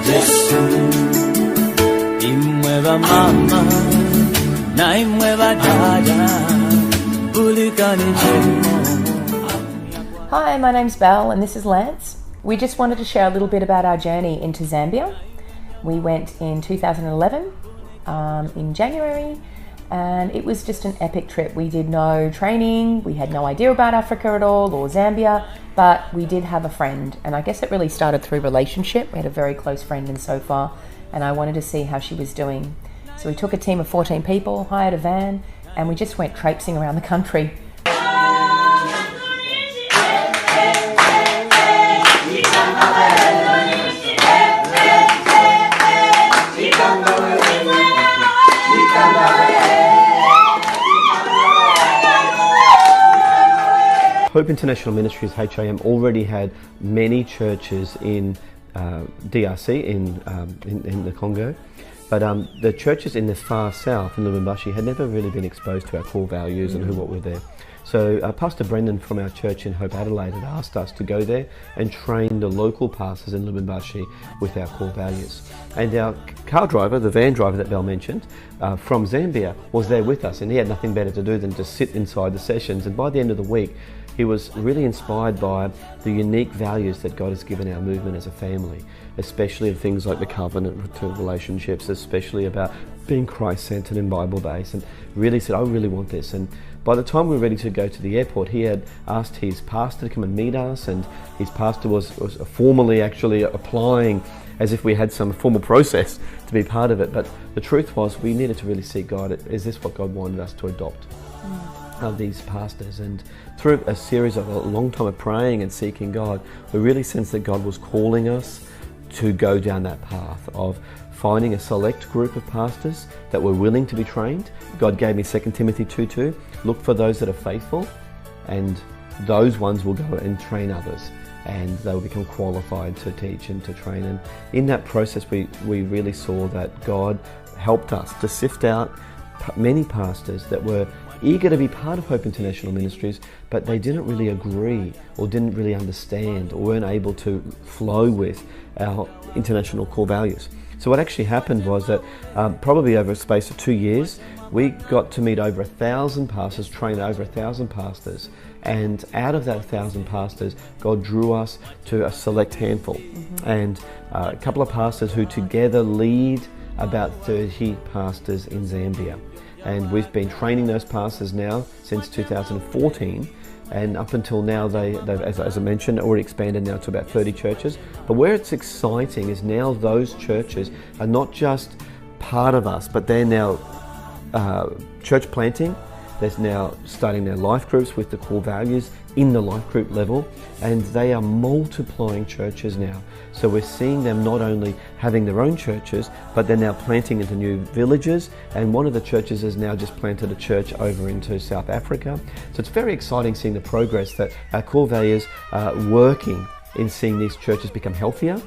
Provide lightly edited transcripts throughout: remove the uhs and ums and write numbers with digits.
Yesu imweba mama na imweba dada bulikani chemo. Hi, my name's Belle and this is Lance. We just wanted to share a little bit about our journey into Zambia. We went in 2011 in January, and it was just an epic trip. We did no training, we had no idea about Africa at all or Zambia, but we did have a friend, and I guess it really started through relationship. We had a very close friend in Sofa, and I wanted to see how she was doing. So we took a team of 14 people, hired a van, and we just went traipsing around the country. Hope International Ministries, HIM, already had many churches in DRC, in the Congo, but the churches in the far south, in Lubumbashi, had never really been exposed to our core values and what we're there. So Pastor Brendan from our church in Hope Adelaide had asked us to go there and train the local pastors in Lubumbashi with our core values. And our car driver, the van driver that Belle mentioned, from Zambia, was there with us, and he had nothing better to do than to sit inside the sessions. And by the end of the week, he was really inspired by the unique values that God has given our movement as a family, especially of things like the covenant to relationships, especially about being Christ-centered and Bible-based, and really said, I really want this. And by the time we were ready to go to the airport, he had asked his pastor to come and meet us, and his pastor was formally actually applying as if we had some formal process to be part of it. But the truth was, we needed to really seek God. Is this what God wanted us to adopt? Of these pastors, and through a series of a long time of praying and seeking God, we really sensed that God was calling us to go down that path of finding a select group of pastors that were willing to be trained. God gave me 2 Timothy 2:2, look for those that are faithful, and those ones will go and train others, and they will become qualified to teach and to train. And in that process, we really saw that God helped us to sift out many pastors that were eager to be part of Hope International Ministries, but they didn't really agree or didn't really understand or weren't able to flow with our international core values. So what actually happened was that probably over a space of 2 years, we got to meet over 1,000 pastors, train over 1,000 pastors, and out of that 1,000 pastors, God drew us to a select handful, and a couple of pastors who together lead about 30 pastors in Zambia. And we've been training those pastors now since 2014, and up until now they've, as I mentioned, already expanded now to about 30 churches. But where it's exciting is now those churches are not just part of us, but they're now church planting. They're now starting their life groups with the core values in the life group level, and they are multiplying churches now. So we're seeing them not only having their own churches, but they're now planting into new villages, and one of the churches has now just planted a church over into South Africa. So it's very exciting seeing the progress that our core values are working in seeing these churches become healthier.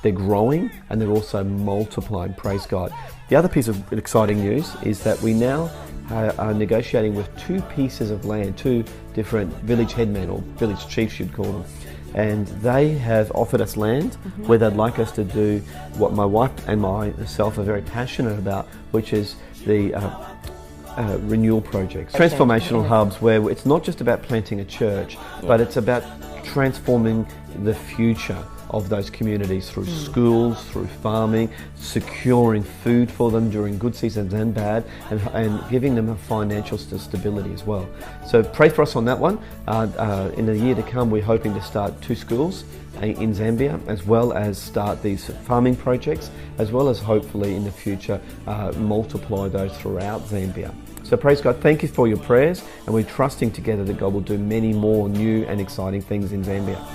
They're growing and they're also multiplying, praise God. The other piece of exciting news is that we now are negotiating with 2 pieces of land, 2 different village headmen or village chiefs you'd call them, and they have offered us land where they'd like us to do what my wife and myself are very passionate about, which is the renewal projects, transformational hubs, where it's not just about planting a church, but it's about transforming the future of those communities through schools, through farming, securing food for them during good seasons and bad, and giving them a financial stability as well. So pray for us on that one. In the year to come, we're hoping to start 2 schools in Zambia, as well as start these farming projects, as well as hopefully in the future multiply those throughout Zambia. So praise God, thank you for your prayers, and we're trusting together that God will do many more new and exciting things in Zambia.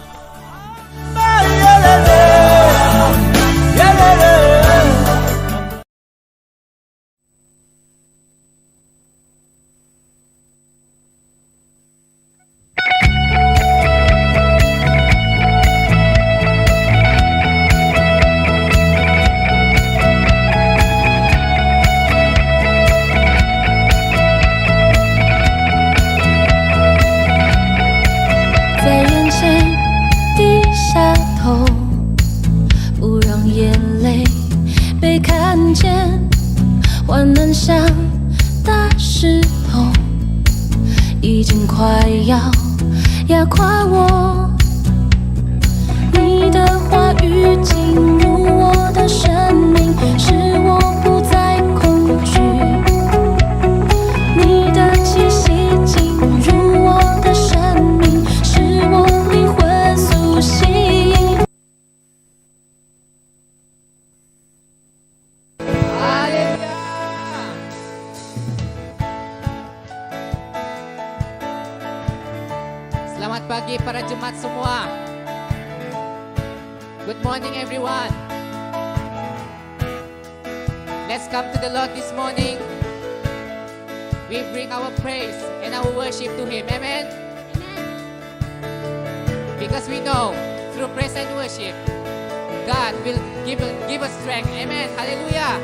看见，患难像大石头，已经快要压垮我。你的话语进入我的生命，使我不再恐惧。你的气息进入我的生命，使我灵魂苏醒。Selamat pagi para jemaat semua. Good morning everyone. Let's come to the Lord this morning. We bring our praise and our worship to Him. Amen. Because we know through praise and worship, God will give us strength. Amen. Hallelujah.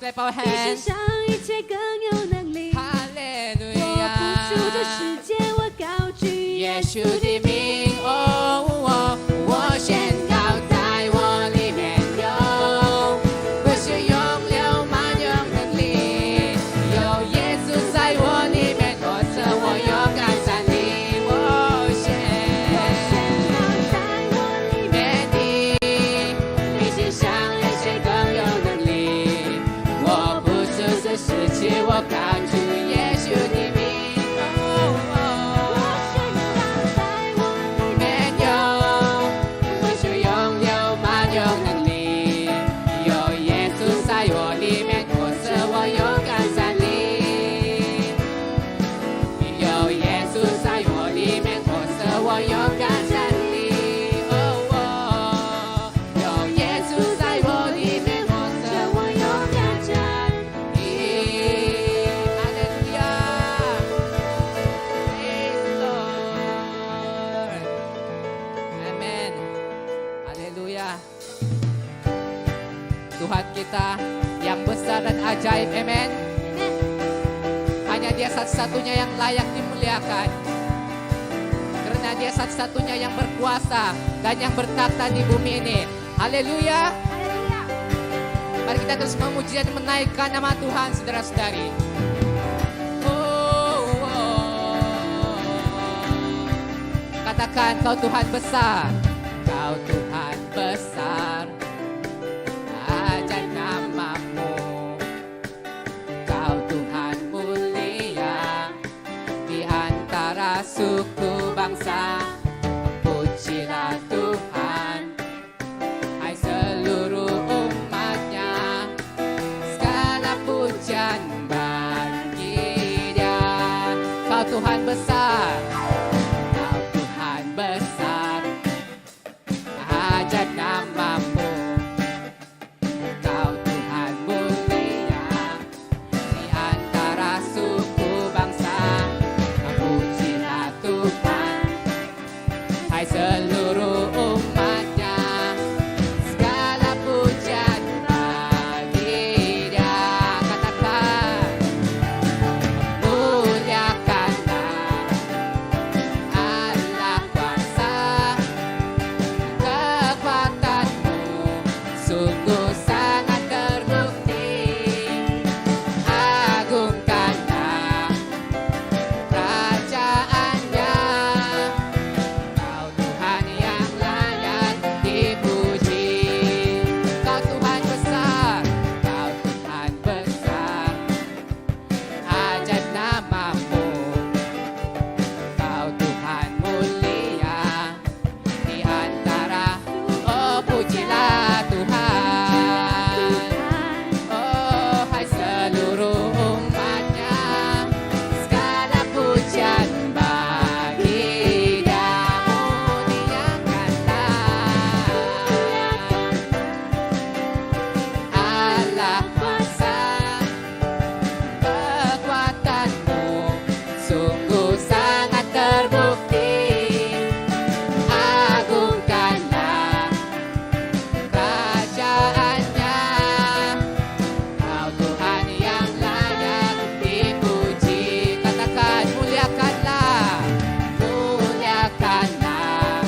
Clap our 比世 hands. 上一切更有能力。哈利路我亚。不出这世界，我高举耶稣的名，哦，我宣 Tuhan kita yang besar dan ajaib. Amen. Hanya Dia satu-satunya yang layak dimuliakan, karena Dia satu-satunya yang berkuasa dan yang bertakhta di bumi ini. Haleluya. Mari kita terus memuji dan menaikkan nama Tuhan, saudara-saudari. Katakan, Kau Tuhan besar, Kau Tuhan besar, ajaib nama-Mu. Kau Tuhan mulia di antara suku bangsa. Pujilah Tuhan, hai seluruh umatnya, segala pujian bagi Dia. Kau Tuhan besar, Kau Tuhan besar, ajaib nama-Mu. Kau Tuhan mulia di antara suku bangsa. Pujilah Tuhan, hai seluruh umatnya, segala pujian bagi Dia. Katakan, muliakanlah Allah kuasa, kekuatan-Mu sungguh sangat terbukti. Agungkanlah kerajaan-Nya, Kau Tuhan yang layak dipuji. Kau Tuhan besar, Kau Tuhan besar, ajaib nama-Mu. Kau Tuhan mulia di antara, oh pujilah Tuhan, oh hai seluruh umatnya, segala pujian bagi Dia. Muliakanlah Allah kuasa, kekuatan-Mu sungguh sangat terbukti. Agungkanlah kerajaan-Nya, Kau Tuhan yang layak dipuji. Katakan, muliakanlah, muliakanlah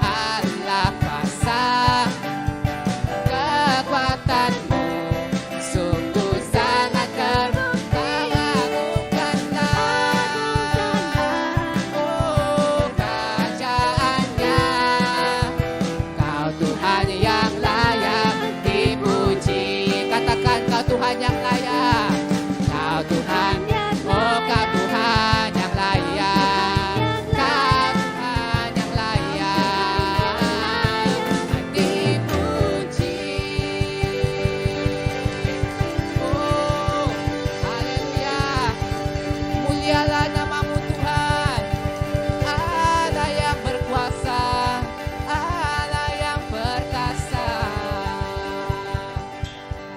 Allah kuasa, kekuatan-Mu sungguh sangat terbukti. Agungkanlah, oh kerajaan-Nya, Kau Tuhan yang layak dipuji. Katakan, Kau Tuhan yang layak, Kau Tuhan, oh Kau Tuhan yang layak, Kau Tuhan yang layak dipuji. Oh, haleluya. Mulialah nama-Mu Tuhan, Allah yang berkuasa, Allah yang perkasa.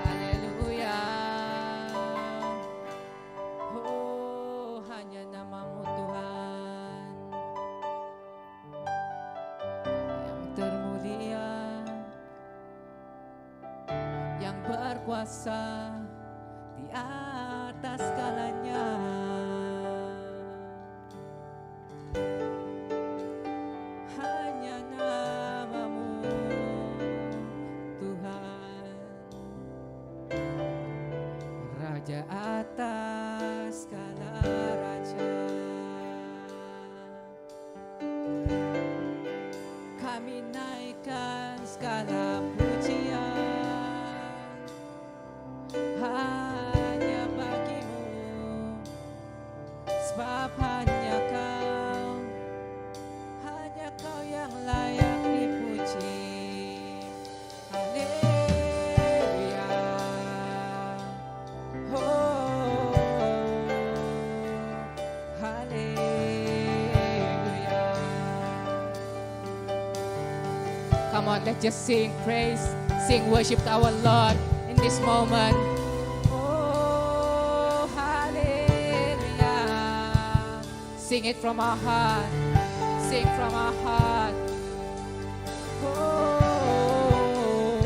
Haleluya. Oh, hanya nama-Mu Tuhan yang termulia, yang berkuasa di atas segalanya. Hanya nama-Mu Tuhan, Raja atas segala raja. Kami naikkan segala pujian hanya bagi-Mu, sebab hanya Kau yang layak dipuji. Haleluya. Oh, haleluya. Come on, let's just sing praise, sing worship to our Lord in this moment. Oh, hallelujah. Sing it from our heart. Sing from our heart. Oh,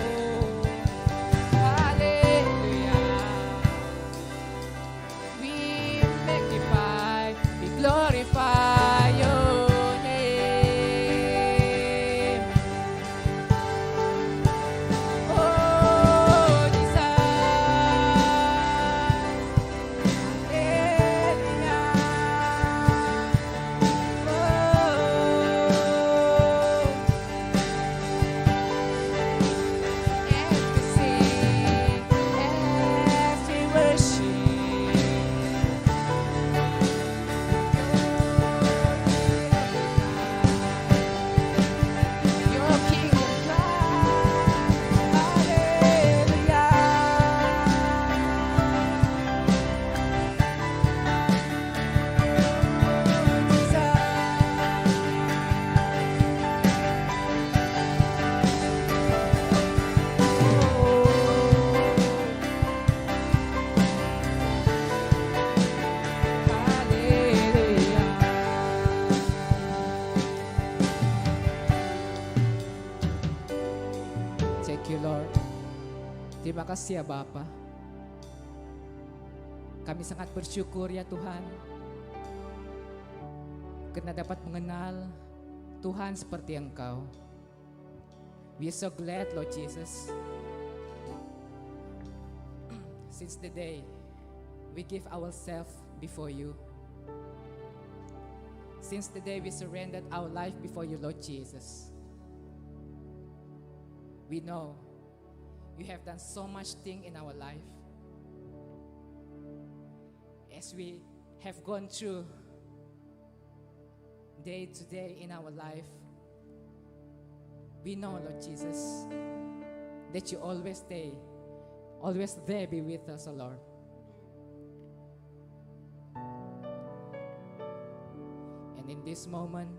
Terima kasih ya Bapa. Kami sangat bersyukur ya Tuhan, karena dapat mengenal Tuhan seperti Engkau. We are so glad, Lord Jesus. Since the day we give ourselves before you, since the day we surrendered our life before you, Lord Jesus, we know you have done so much thing in our life. As we have gone through day to day in our life, we know, Lord Jesus, that you always there be with us, O Lord. And in this moment,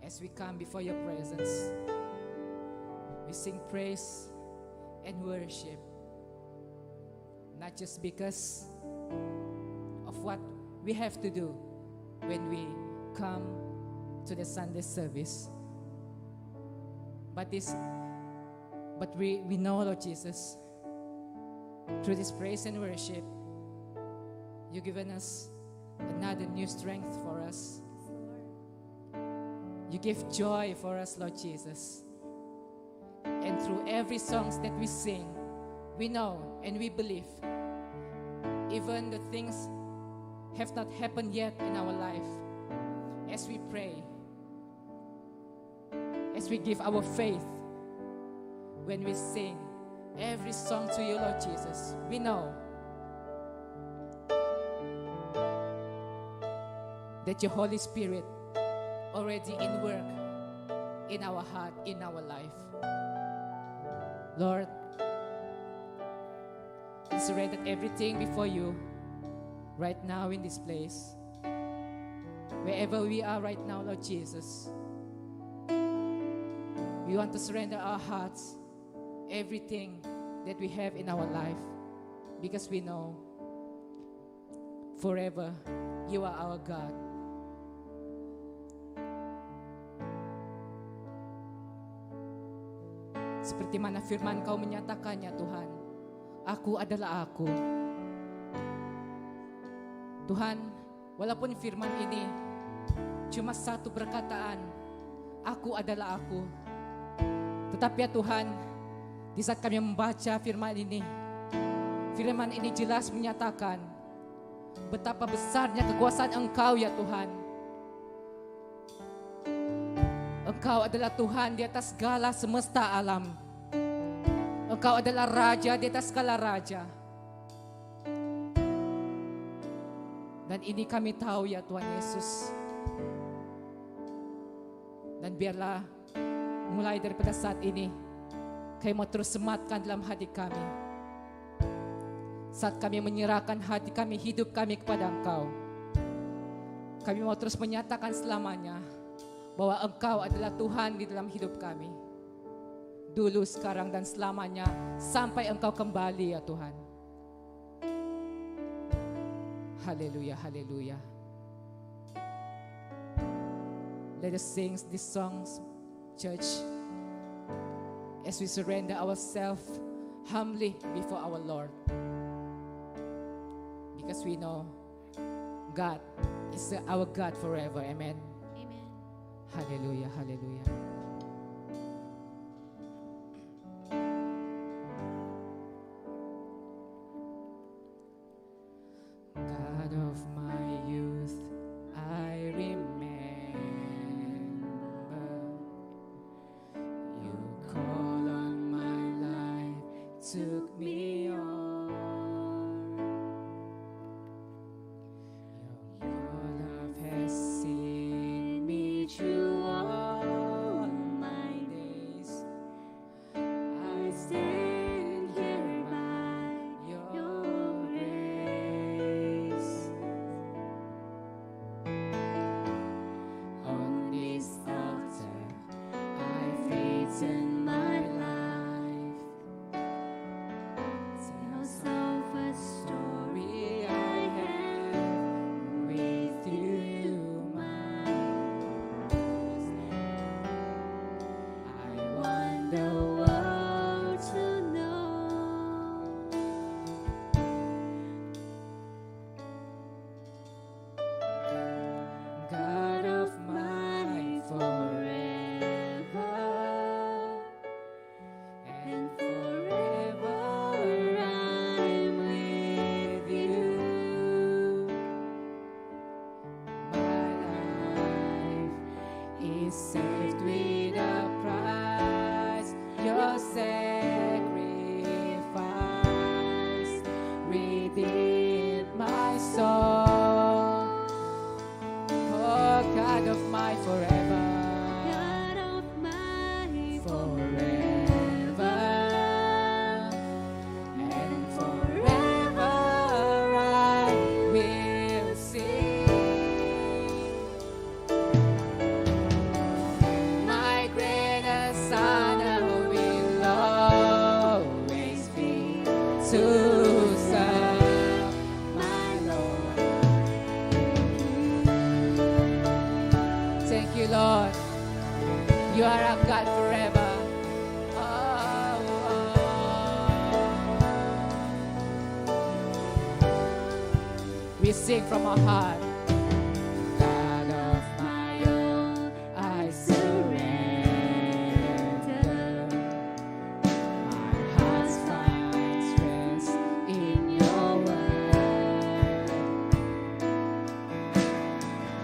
as we come before your presence, we sing praise and worship, not just because of what we have to do when we come to the Sunday service, but we know, Lord Jesus, through this praise and worship, you've given us another new strength for us. You give joy for us, Lord Jesus. And through every songs that we sing, we know and we believe, even the things have not happened yet in our life, as we pray, as we give our faith, when we sing every song to you, Lord Jesus, we know that your Holy Spirit already in work in our heart, in our life. Lord, we surrender everything before you right now in this place. Wherever we are right now, Lord Jesus, we want to surrender our hearts, everything that we have in our life, because we know forever you are our God. Seperti mana firman kau menyatakannya, Tuhan, aku adalah aku. Tuhan, walaupun firman ini cuma satu perkataan, aku adalah aku, tetapi ya Tuhan, di saat kami membaca firman ini jelas menyatakan betapa besarnya kekuasaan Engkau ya Tuhan. Engkau adalah Tuhan di atas segala semesta alam. Engkau adalah Raja di atas segala raja. Dan ini kami tahu ya Tuhan Yesus. Dan biarlah mulai daripada saat ini, kami mau terus sematkan dalam hati kami. Saat kami menyerahkan hati kami, hidup kami kepada Engkau, kami mau terus menyatakan selamanya bahwa Engkau adalah Tuhan di dalam hidup kami. Dulu, sekarang, dan selamanya sampai Engkau kembali ya Tuhan. Haleluya, haleluya. Let us sing these songs, church, as we surrender ourselves humbly before our Lord. Because we know God is our God forever. Amen. Amen. Hallelujah, hallelujah. God of my youth, I remember you call on my life, took me on. Your love has seen me through all my days. I stand here by your grace. On this altar, I've written my life. Tells of a story I have with you, mine. I wonder what saved with a price. Your sacrifice redeemed my soul. Oh, God of my forever. God of my Forever and forever I will sing. My greatest honor will always be to serve my Lord. Thank you, Lord. You are our God forever. We sing from our heart. God of my own, I surrender. My heart finds rest in your word.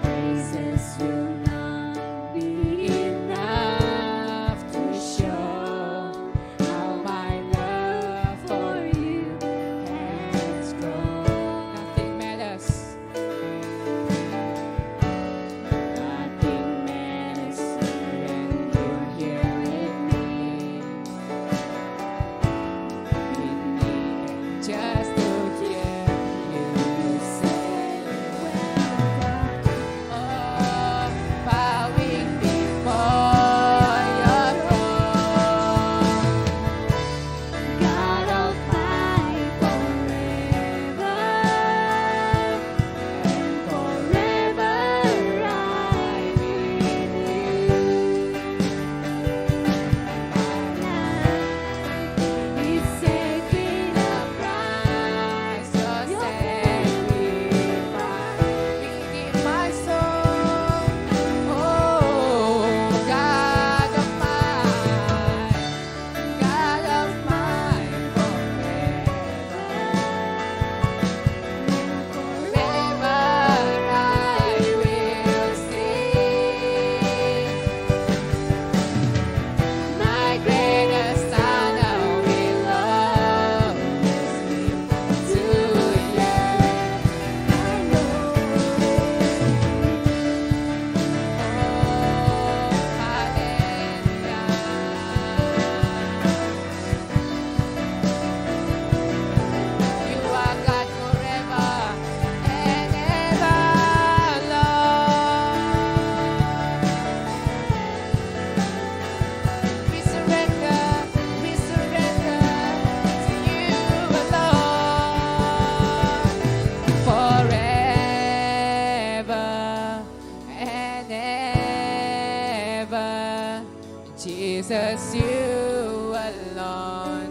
Praises will not be enough to show how my love for you has grown. Nothing matters. Nothing matters when you're here with me. With me and just to hear you say, welcome. Oh, bowing before your throne. God of my forever, and forever I with you. It's sacred a price, your sacrifice redeemed my soul. Oh, God of mine, God of mine forever I will sing. My greatest honor will always be to you, my Lord. Oh, hallelujah. You are God forever and ever, Lord. We surrender to you alone. Forever and ever, Jesus, you alone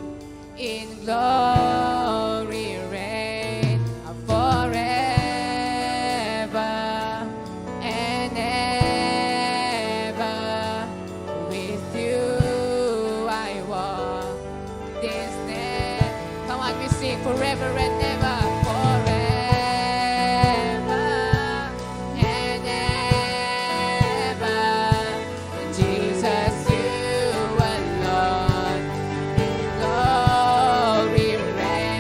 in glory reign. Forever and ever, with you I walk this net. Come on, we sing forever and ever. Forever and ever, Jesus, you alone in glory reign.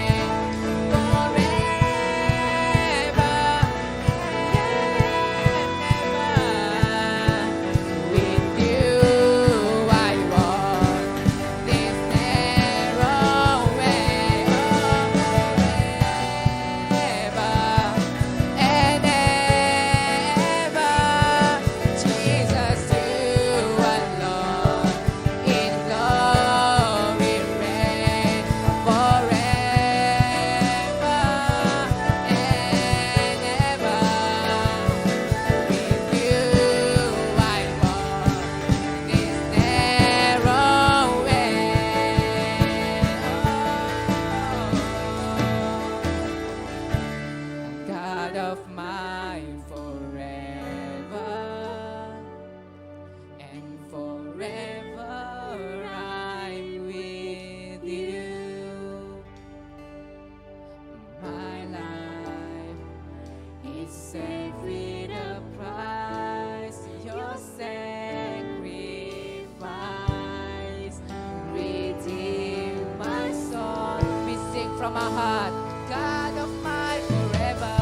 my heart, God of my forever.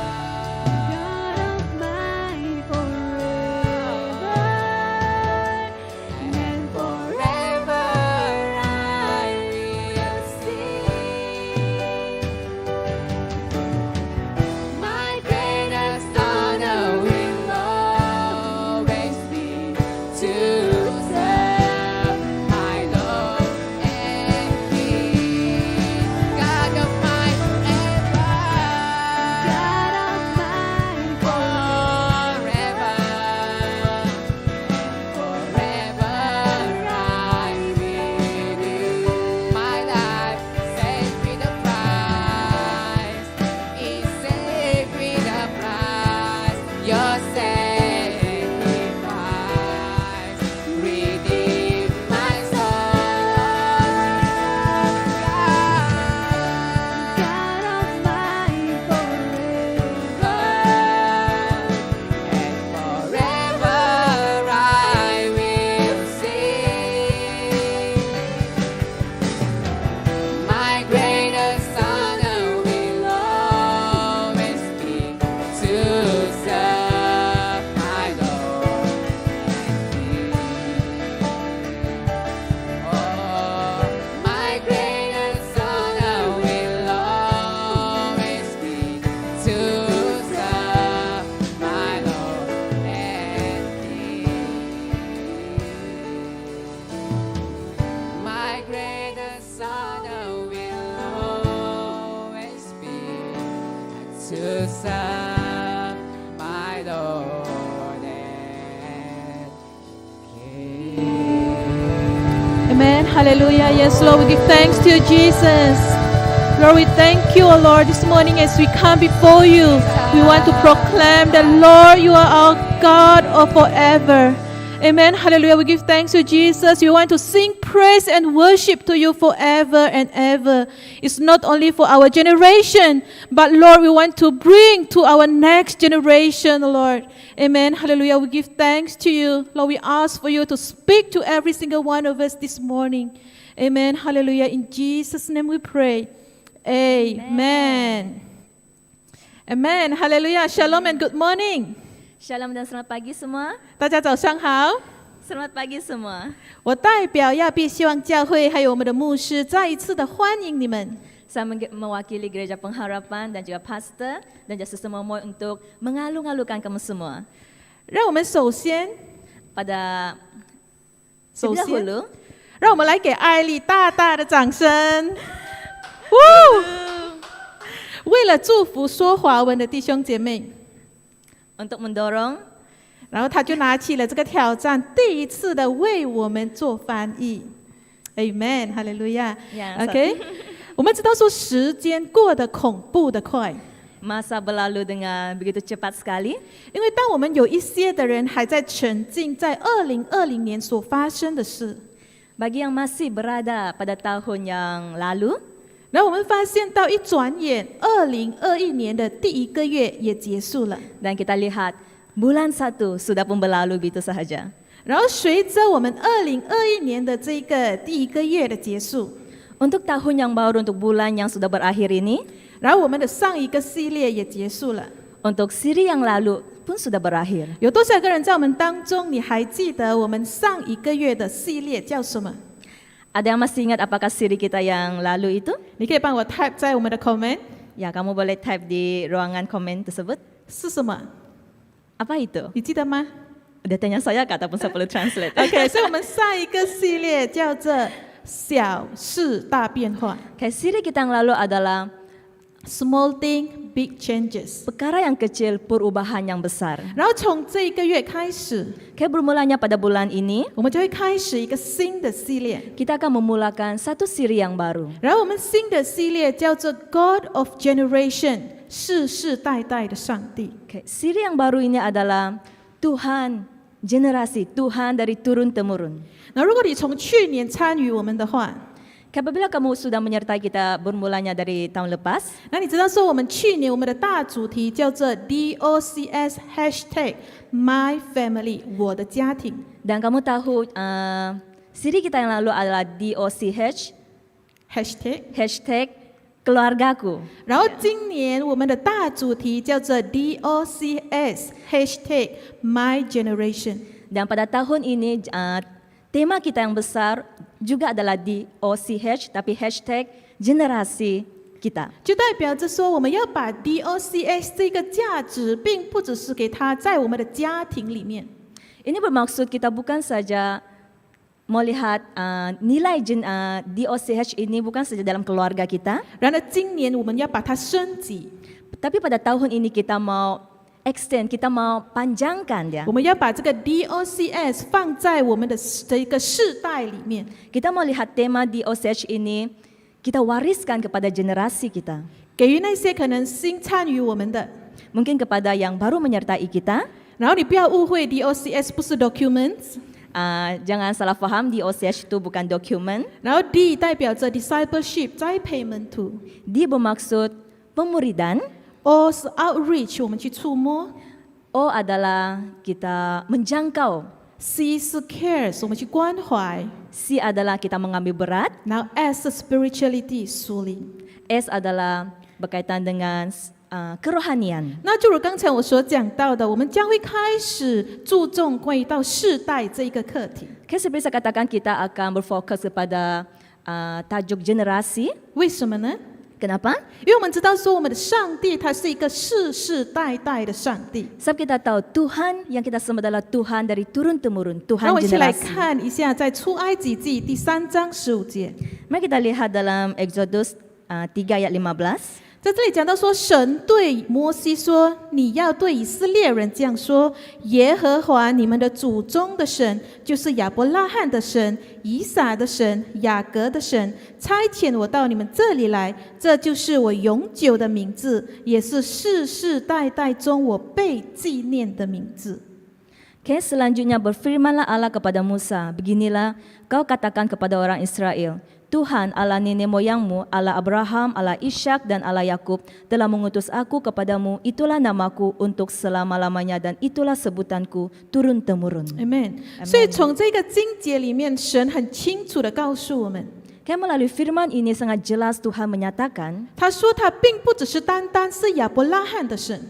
God of my forever, and forever I will sing. My greatest honor will always be to serve my Lord and King. God of my forever. God of my Forever, forever I will live. My life saved with a price. It's saved with a price. Your sacrifice redeemed my soul. God of my forever, And forever I will sing. My greatest honor will always be to serve my Lord and King. Oh, my greatest honor will always be to serve my Lord and King. My greatest honor will always be to serve my Lord and King. Amen. Hallelujah. Yes, Lord, we give thanks to you, Jesus. Lord, we thank you, O Lord, this morning as we come before you. We want to proclaim that, Lord, you are our God of forever. Amen. Hallelujah. We give thanks to Jesus. We want to sing praise and worship to you forever and ever. It's not only for our generation, but Lord, we want to bring to our next generation, Lord. Amen. Hallelujah. We give thanks to you. Lord, we ask for you to speak to every single one of us this morning. Amen. Hallelujah. In Jesus' name we pray. Amen. Amen. Hallelujah. Shalom and good morning. Shalom dan selamat pagi semua. 大家早上好。 Selamat pagi semua. 我代表亚庇希望教会还有我们的牧师再一次的欢迎你们。 Saya mewakili Gereja Pengharapan dan juga pastor dan juga semua untuk mengalu-alukan kamu semua. 让我们首先 Pada 首 terlebih 先 dahulu, 让我们来给艾丽大大的掌声。呜！为了祝福说华文的弟兄姐妹， untuk mendorong 然后他就拿起了这个挑战，第一次的为我们做翻译。Amen， 哈利路亚。 Ya, OK， 我们知道说时间过得恐怖的快， masa berlalu dengan begitu cepat sekali. 因为当我们有一些的人还在沉浸在2020年所发生的事， Bagi yang masih berada pada tahun yang lalu, 然后我们发现到一转眼，2021年的第一个月也结束了。 dan kita lihat bulan 1 sudah pun berlalu begitu sahaja. 然后随着我们2021年的这个第一个月的结束， Untuk tahun yang baru, untuk bulan yang sudah berakhir ini, 然后我们的上一个系列也结束了。 untuk siri yang lalu pun sudah berakhir. 有多少个人在我们当中，你还记得我们上一个月的系列叫什么？ Ada yang masih ingat apakah siri kita yang lalu itu? 你可以帮我 type 在我们的 comment Ya, kamu boleh type di ruangan komen tersebut. 是什么？ Apa itu? 你记得吗 Udah tanya saya kah ataupun saya perlu translate? ？OK，所以我们上一个系列叫做小事大变化 Kayak siri kita yang lalu adalah （Small thing, big changes）。 perkara yang kecil, perubahan yang besar. 然后从这一个月开始， Kayak bermulanya pada bulan ini, 我们就会开始一个新的系列。 kita akan memulakan satu siri yang baru. 然后我们新的系列叫做 God of Generation， 世世代代的上帝。 Okay, siri yang baru ini adalah Tuhan generasi, Tuhan dari turun-temurun. 那如果你从去年参与我们的话， Apabila kamu sudah menyertai kita bermulanya dari tahun lepas, 那你知道说我们去年我们的大主题叫做 DOCS #MyFamily 我的家庭。 dan kamu tahu siri kita yang lalu adalah DOCH Hashtag hashtag keluargaku. 然后今年我们的大主题叫做 DOCS #My Generation。 Dan pada tahun ini tema kita yang besar juga adalah DOCH, tapi hashtag generasi kita. 就代表着说，我们要把 DOCS 这个价值，并不只是给它在我们的家庭里面。 Ini bermaksud kita bukan saja melihat nilai DOCH ini bukan saja dalam keluarga kita, 然而今年我们要把它升级， tapi pada tahun ini kita mau extend, kita mau panjangkan dia. 我们要把这个 DOCS 放在我们的一个世代里面。 Kita mau lihat tema DOCH ini kita wariskan kepada generasi kita. 给予那些可能新参与我们的， Mungkin kepada yang baru menyertai kita. 然后你不要误会 DOCS 不是 documents， Jangan salah faham, DOCH itu bukan dokumen. 然后 D 代表着 discipleship 栽培门徒 D bermaksud pemuridan. ，O 是 outreach 我们去触摸 O adalah kita menjangkau. ，C 是 cares 我们去关怀， C adalah kita mengambil berat. 然后 S 是 spirituality 属灵。 S adalah berkaitan dengan kerohanian. 那就如刚才我所讲到的，我们将会开始注重关于到世代这一个课题。 Okay, seperti saya katakan, kita akan berfokus kepada tajuk generasi. 为什么呢？ Kenapa? 因为我们知道说，我们的上帝他是一个世世代代的上帝。 Sebab kita tahu Tuhan yang kita sembah adalah Tuhan dari turun temurun, 让 Tuhan 我一起来 generasi. 看一下，在出埃及记第3章15节， Mari kita lihat dalam Exodus 3 ayat 15. 在这里讲到说，神对摩西说：“你要对以色列人这样说：耶和华你们的祖宗的神，就是亚伯拉罕的神、以撒的神、雅各的神，差遣我到你们这里来，这就是我永久的名字，也是世世代代中我被纪念的名字。” Okay, selanjutnya berfirmanlah Allah kepada Musa, beginilah kau katakan kepada orang Israel, Tuhan Allah nenek moyangmu, Allah Abraham, Allah Ishak dan Allah Yakub telah mengutus aku kepadamu, itulah namaku untuk selama-lamanya dan itulah sebutanku turun-temurun. Amen。所以从这个经节里面，神很清楚的告诉我们， Okay, melalui firman ini sangat jelas Tuhan menyatakan, 他说他并不只是单单是亚伯拉罕的神。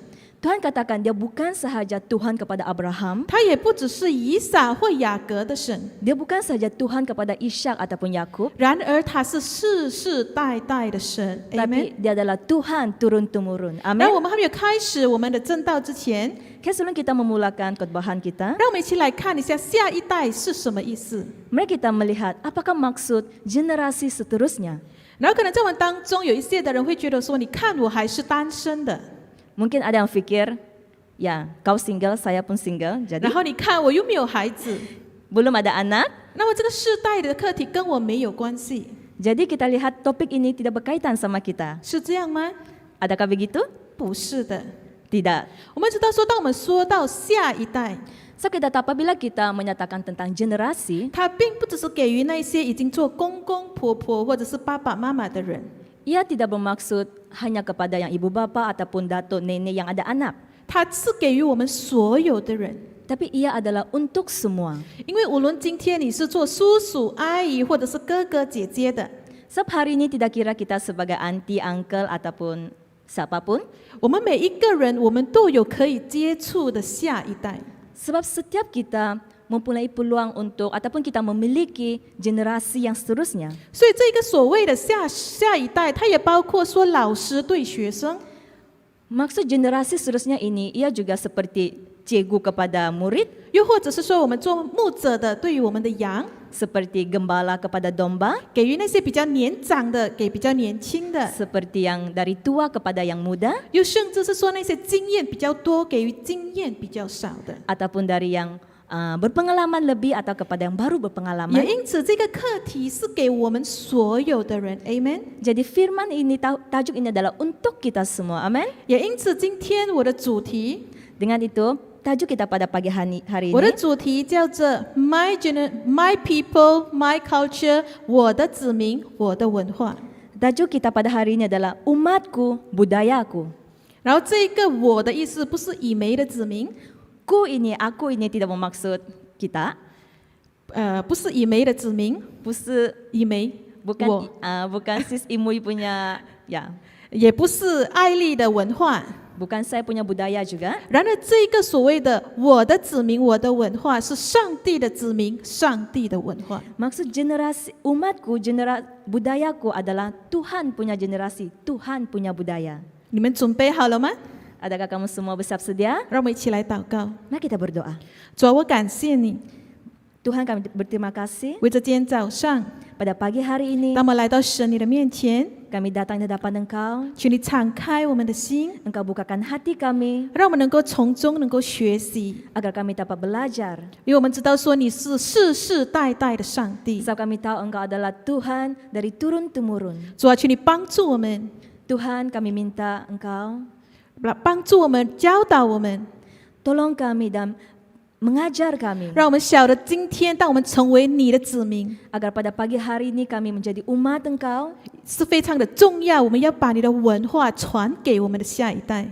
Tuhan katakan dia bukan sahaja Tuhan kepada Abraham, 他也不只是以撒或雅各的神， dia bukan sahaja Tuhan kepada Ishak ataupun Yakub, 然而他是世世代代的神。 tapi Amen。 dia adalah Tuhan turun-temurun. 那 Amin. 我们还没有开始我们的正道之前， Okay, sebelum kita memulakan khotbahan kita, 让我们一起来看一下下一代是什么意思。 mari kita melihat apakah maksud generasi seterusnya. 然后可能在我们当中有一些的人会觉得说：“你看我还是单身的， Mungkin ada yang fikir, ya kau single, saya pun single, 然 jadi 后你看我又没有孩子， belum ada anak. 那么这个世代的课题跟我没有关系， Jadi kita lihat topik ini tidak berkaitan sama kita. 是这样吗？ Adakah begitu? 不是的。 Tidak. 我们知道说，当我们说到下一代， So kita tahu apabila kita menyatakan tentang generasi, 它并不只是给予那些已经做公公婆婆或者是爸爸妈妈的人。 ia tidak bermaksud hanya kepada yang ibu bapa ataupun datuk nenek yang ada anak, 它是给予我们所有的人， tapi ia adalah untuk semua. 因为无论今天你是做叔叔、阿姨或者是哥哥姐姐的， Sebab hari ini tidak kira kita sebagai auntie, uncle ataupun siapapun, 我们每一个人，我们都有可以接触的下一代。 sebab setiap kita mempunyai peluang untuk ataupun kita memiliki generasi yang seterusnya. 所以这个所谓的下一代，它也包括说老师对学生， Maksud generasi seterusnya ini ia juga seperti cikgu kepada murid, 又或者是说我们做牧者的对于我们的羊， seperti gembala kepada domba, 给予那些比较年长的给比较年轻的， seperti yang dari tua kepada yang muda, 又甚至是说那些经验比较多给予经验比较少的。 ataupun dari yang berpengalaman lebih atau kepada yang baru 也 berpengalaman. 因此，这个课题是给我们所有的人，Amen。 Jadi firman ini, tajuk ini adalah untuk kita semua, amin. 也因此，今天我的主题， Dengan itu, tajuk kita pada pagi hari 我的 ini, 主题叫做 My People, My Culture， 我的子民，我的文化。 tajuk kita pada hari ini adalah umatku, budayaku. 然后这个我的意思不是以梅的子民， Aku ini tidak bermaksud kita, 不是以梅的子民， bukan 以梅， bukan 我 bukan sis Imui punya ya, 也不是爱丽的文化。 bukan saya punya budaya juga. 然而，这个所谓的我的子民、我的文化，是上帝的子民、上帝的文化。 Maksud generasi umatku, budayaku adalah Tuhan punya generasi, Tuhan punya budaya. 你们准备好了吗？ Adakah kamu semua bersiap sedia? 让我们一起来祷告。 Mari kita berdoa. 主啊，我感谢你， Tuhan kami berterima kasih 为着今天早上， pada pagi hari ini 当我们来到神你的面前， kami datang di hadapan Engkau. 求你敞开我们的心， Engkau bukakan hati kami 让我们能够从中能够学习， agar kami dapat belajar. 因为我们知道说你是世世代代的上帝。 Sebab kami tahu Engkau adalah Tuhan dari turun temurun. 主啊，求你帮助我们， Tuhan kami minta Engkau 帮助我们，教导我们， tolong kami dan mengajar kami 让我们晓得今天当我们成为你的子民 agar pada pagi hari ini kami menjadi umat Engkau 是非常的重要，我们要把你的文化传给我们的下一代。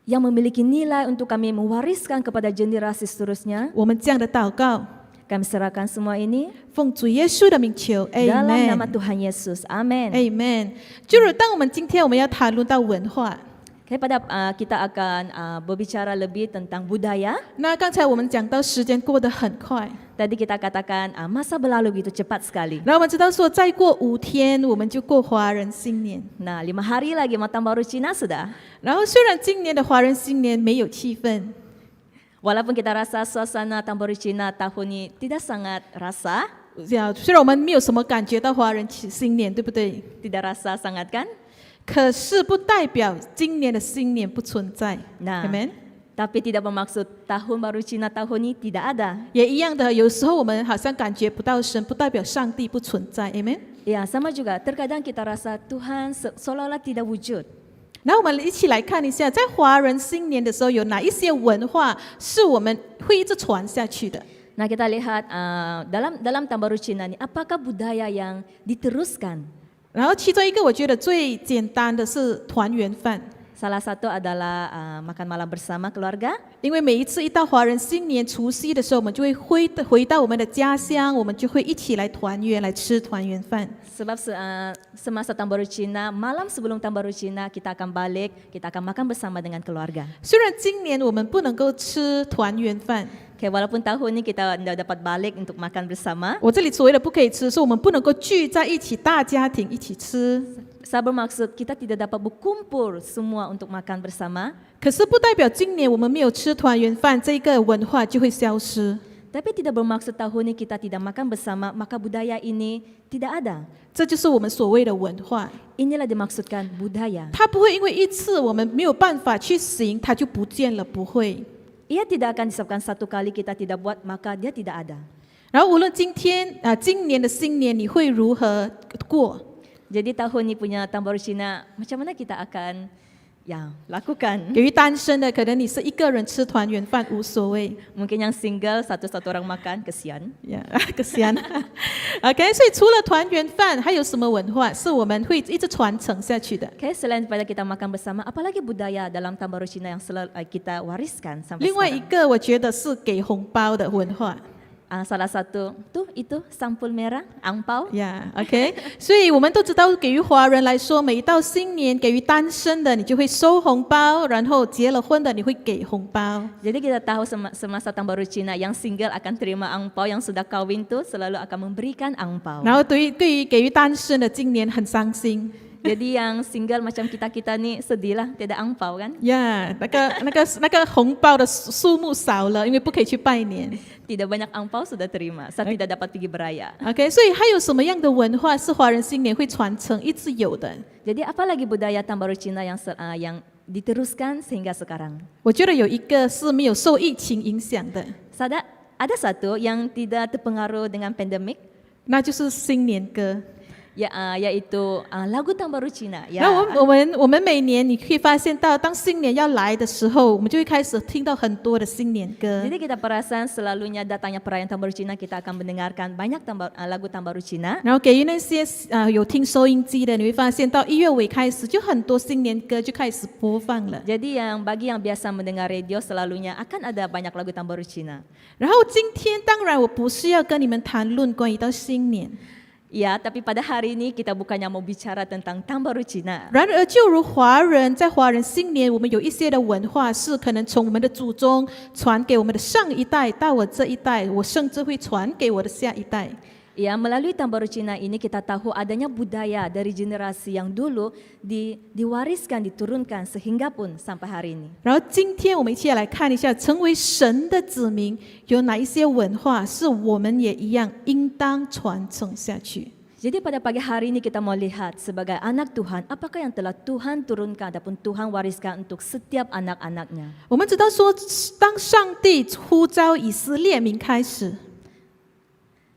yang memiliki nilai untuk kami mewariskan kepada generasi seterusnya. 我们这样的祷告， Kami serahkan semua ini 奉主耶稣的名求 dalam nama ，Amen。 Tuhan Yesus. Amin. Amen。就是当我们今天我们要谈论到文化， Okay, kita akan berbicara lebih tentang budaya. 那刚才我们讲到时间过得很快， Tadi kita katakan masa berlalu begitu cepat sekali. 然后我们知道说再过5天我们就过华人新年， Nah, 5 hari lagi mau tahun baru Cina sudah. 然后虽然今年的华人新年没有气氛， Walaupun kita rasa suasana tahun baru Cina tahun ini tidak sangat rasa, 虽然我们没有什么感觉到华人新年，对不对？ tidak rasa sangat kan? 可是不代表今年的新年不存在 Nah, ，Amen。 tapi tidak bermaksud tahun baru Cina tahun ini tidak ada. 也一样的，有时候我们好像感觉不到神，不代表上帝不存在，Amen。 Ya, sama juga. Terkadang kita rasa Tuhan seolah-olah tidak wujud. 然后我们一起来看一下，在华人新年的时候，有哪一些文化是我们会一直传下去的？ Nah, kita lihat dalam tahun baru Cina ini apakah budaya yang diteruskan? 然后其中一个我觉得最简单的是团圆饭， Salah satu adalah makan malam bersama keluarga. 因为每一次一到华人新年除夕的时候，我们就会回到我们的家乡，我们就会一起来团圆，来吃团圆饭。 Sebab semasa tahun baru Cina, malam sebelum tahun baru Cina kita akan balik, kita akan makan bersama dengan keluarga. 虽然今年我们不能够吃团圆饭， Okay, walaupun tahun ini kita tidak dapat balik untuk makan bersama, 我这里所谓的不可以吃，是我们不能够聚在一起，大家庭一起吃。 saya bermaksud kita tidak dapat berkumpul semua untuk makan bersama. 可是不代表今年我们没有吃团圆饭，这个文化就会消失。 Tapi tidak bermaksud tahun ini kita tidak makan bersama, maka budaya ini tidak ada. 这就是我们所谓的文化， Inilah dimaksudkan budaya. 它不会因为一次我们没有办法去行，它就不见了，不会。 Ia tidak akan disebabkan satu kali kita tidak buat, maka dia tidak ada. 然后无论今年的新年你会如何过， Jadi tahun ini punya tahun baru Cina, macam mana kita akan lakukan? 由于单身的，可能你是一个人吃团圆饭无所谓， Mungkin yang single satu-satu orang makan, kesian. 呀，kesian。OK， 所以除了团圆饭，还有什么文化是我们会一直传承下去的？ Okay, selain daripada kita makan bersama, apalagi budaya dalam tahun baru Cina yang selalu kita wariskan sampai 另外一 sekarang? 个，我觉得是给红包的文化。 Salah satu, itu sampul merah, angpau. 呀、OK， 所以我们都知道，给予华人来说，每一到新年，给予单身的你就会收红包，然后结了婚的你会给红包。 Jadi kita tahu semasa tahun baru Cina yang single akan terima angpau, yang sudah kawin tu selalu akan memberikan angpau. 然后对于给予单身的，今年很伤心。 Jadi yang single macam kita ni sedih lah, tidak angpau kan? 呀、那个红包的数目少了，因为不可以去拜年。 Tidak banyak angpau sudah terima, saya tidak dapat pergi beraya. OK， 所以还有什么样的文化是华人新年会传承一直有的？ Jadi apa lagi budaya tahun baru Cina yang diteruskan sehingga sekarang? 我觉得有一个是没有受疫情影响的， Ada satu yang tidak terpengaruh dengan pandemik, 那就是新年歌。 yaitu lagu tahun baru Cina. 然后我们每年你可以发现到，当新年要来的时候，我们就会开始听到很多的新年歌。 Jadi kita perasan selalunya datangnya perayaan tahun baru Cina, kita akan mendengarkan banyak lagu tahun baru Cina. 然后给予那些有听收音机的，你会发现到1月尾开始，就很多新年歌就开始播放了。 Jadi bagi yang biasa mendengar radio selalunya akan ada banyak lagu tahun baru Cina. 然后今天当然我不是要跟你们谈论关于到新年， Ya, tapi pada hari ini kita bukannya mau bicara tentang Tambaru Cina. 然而，就如华人在华人新年，我们有一些的文化是可能从我们的祖宗传给我们的上一代，到我这一代，我甚至会传给我的下一代。 Ya, melalui Tambaru Cina ini kita tahu adanya budaya dari generasi yang dulu diwariskan, diturunkan sehingga pun sampai hari ini. 然后今天我们一起来看一下，成为神的子民有哪一些文化是我们也一样应当传承下去。 Jadi pada pagi hari ini kita mau lihat sebagai anak Tuhan, apakah yang telah Tuhan turunkan ataupun Tuhan wariskan untuk setiap anak-anaknya. 我们知道说，当上帝呼召以色列民开始，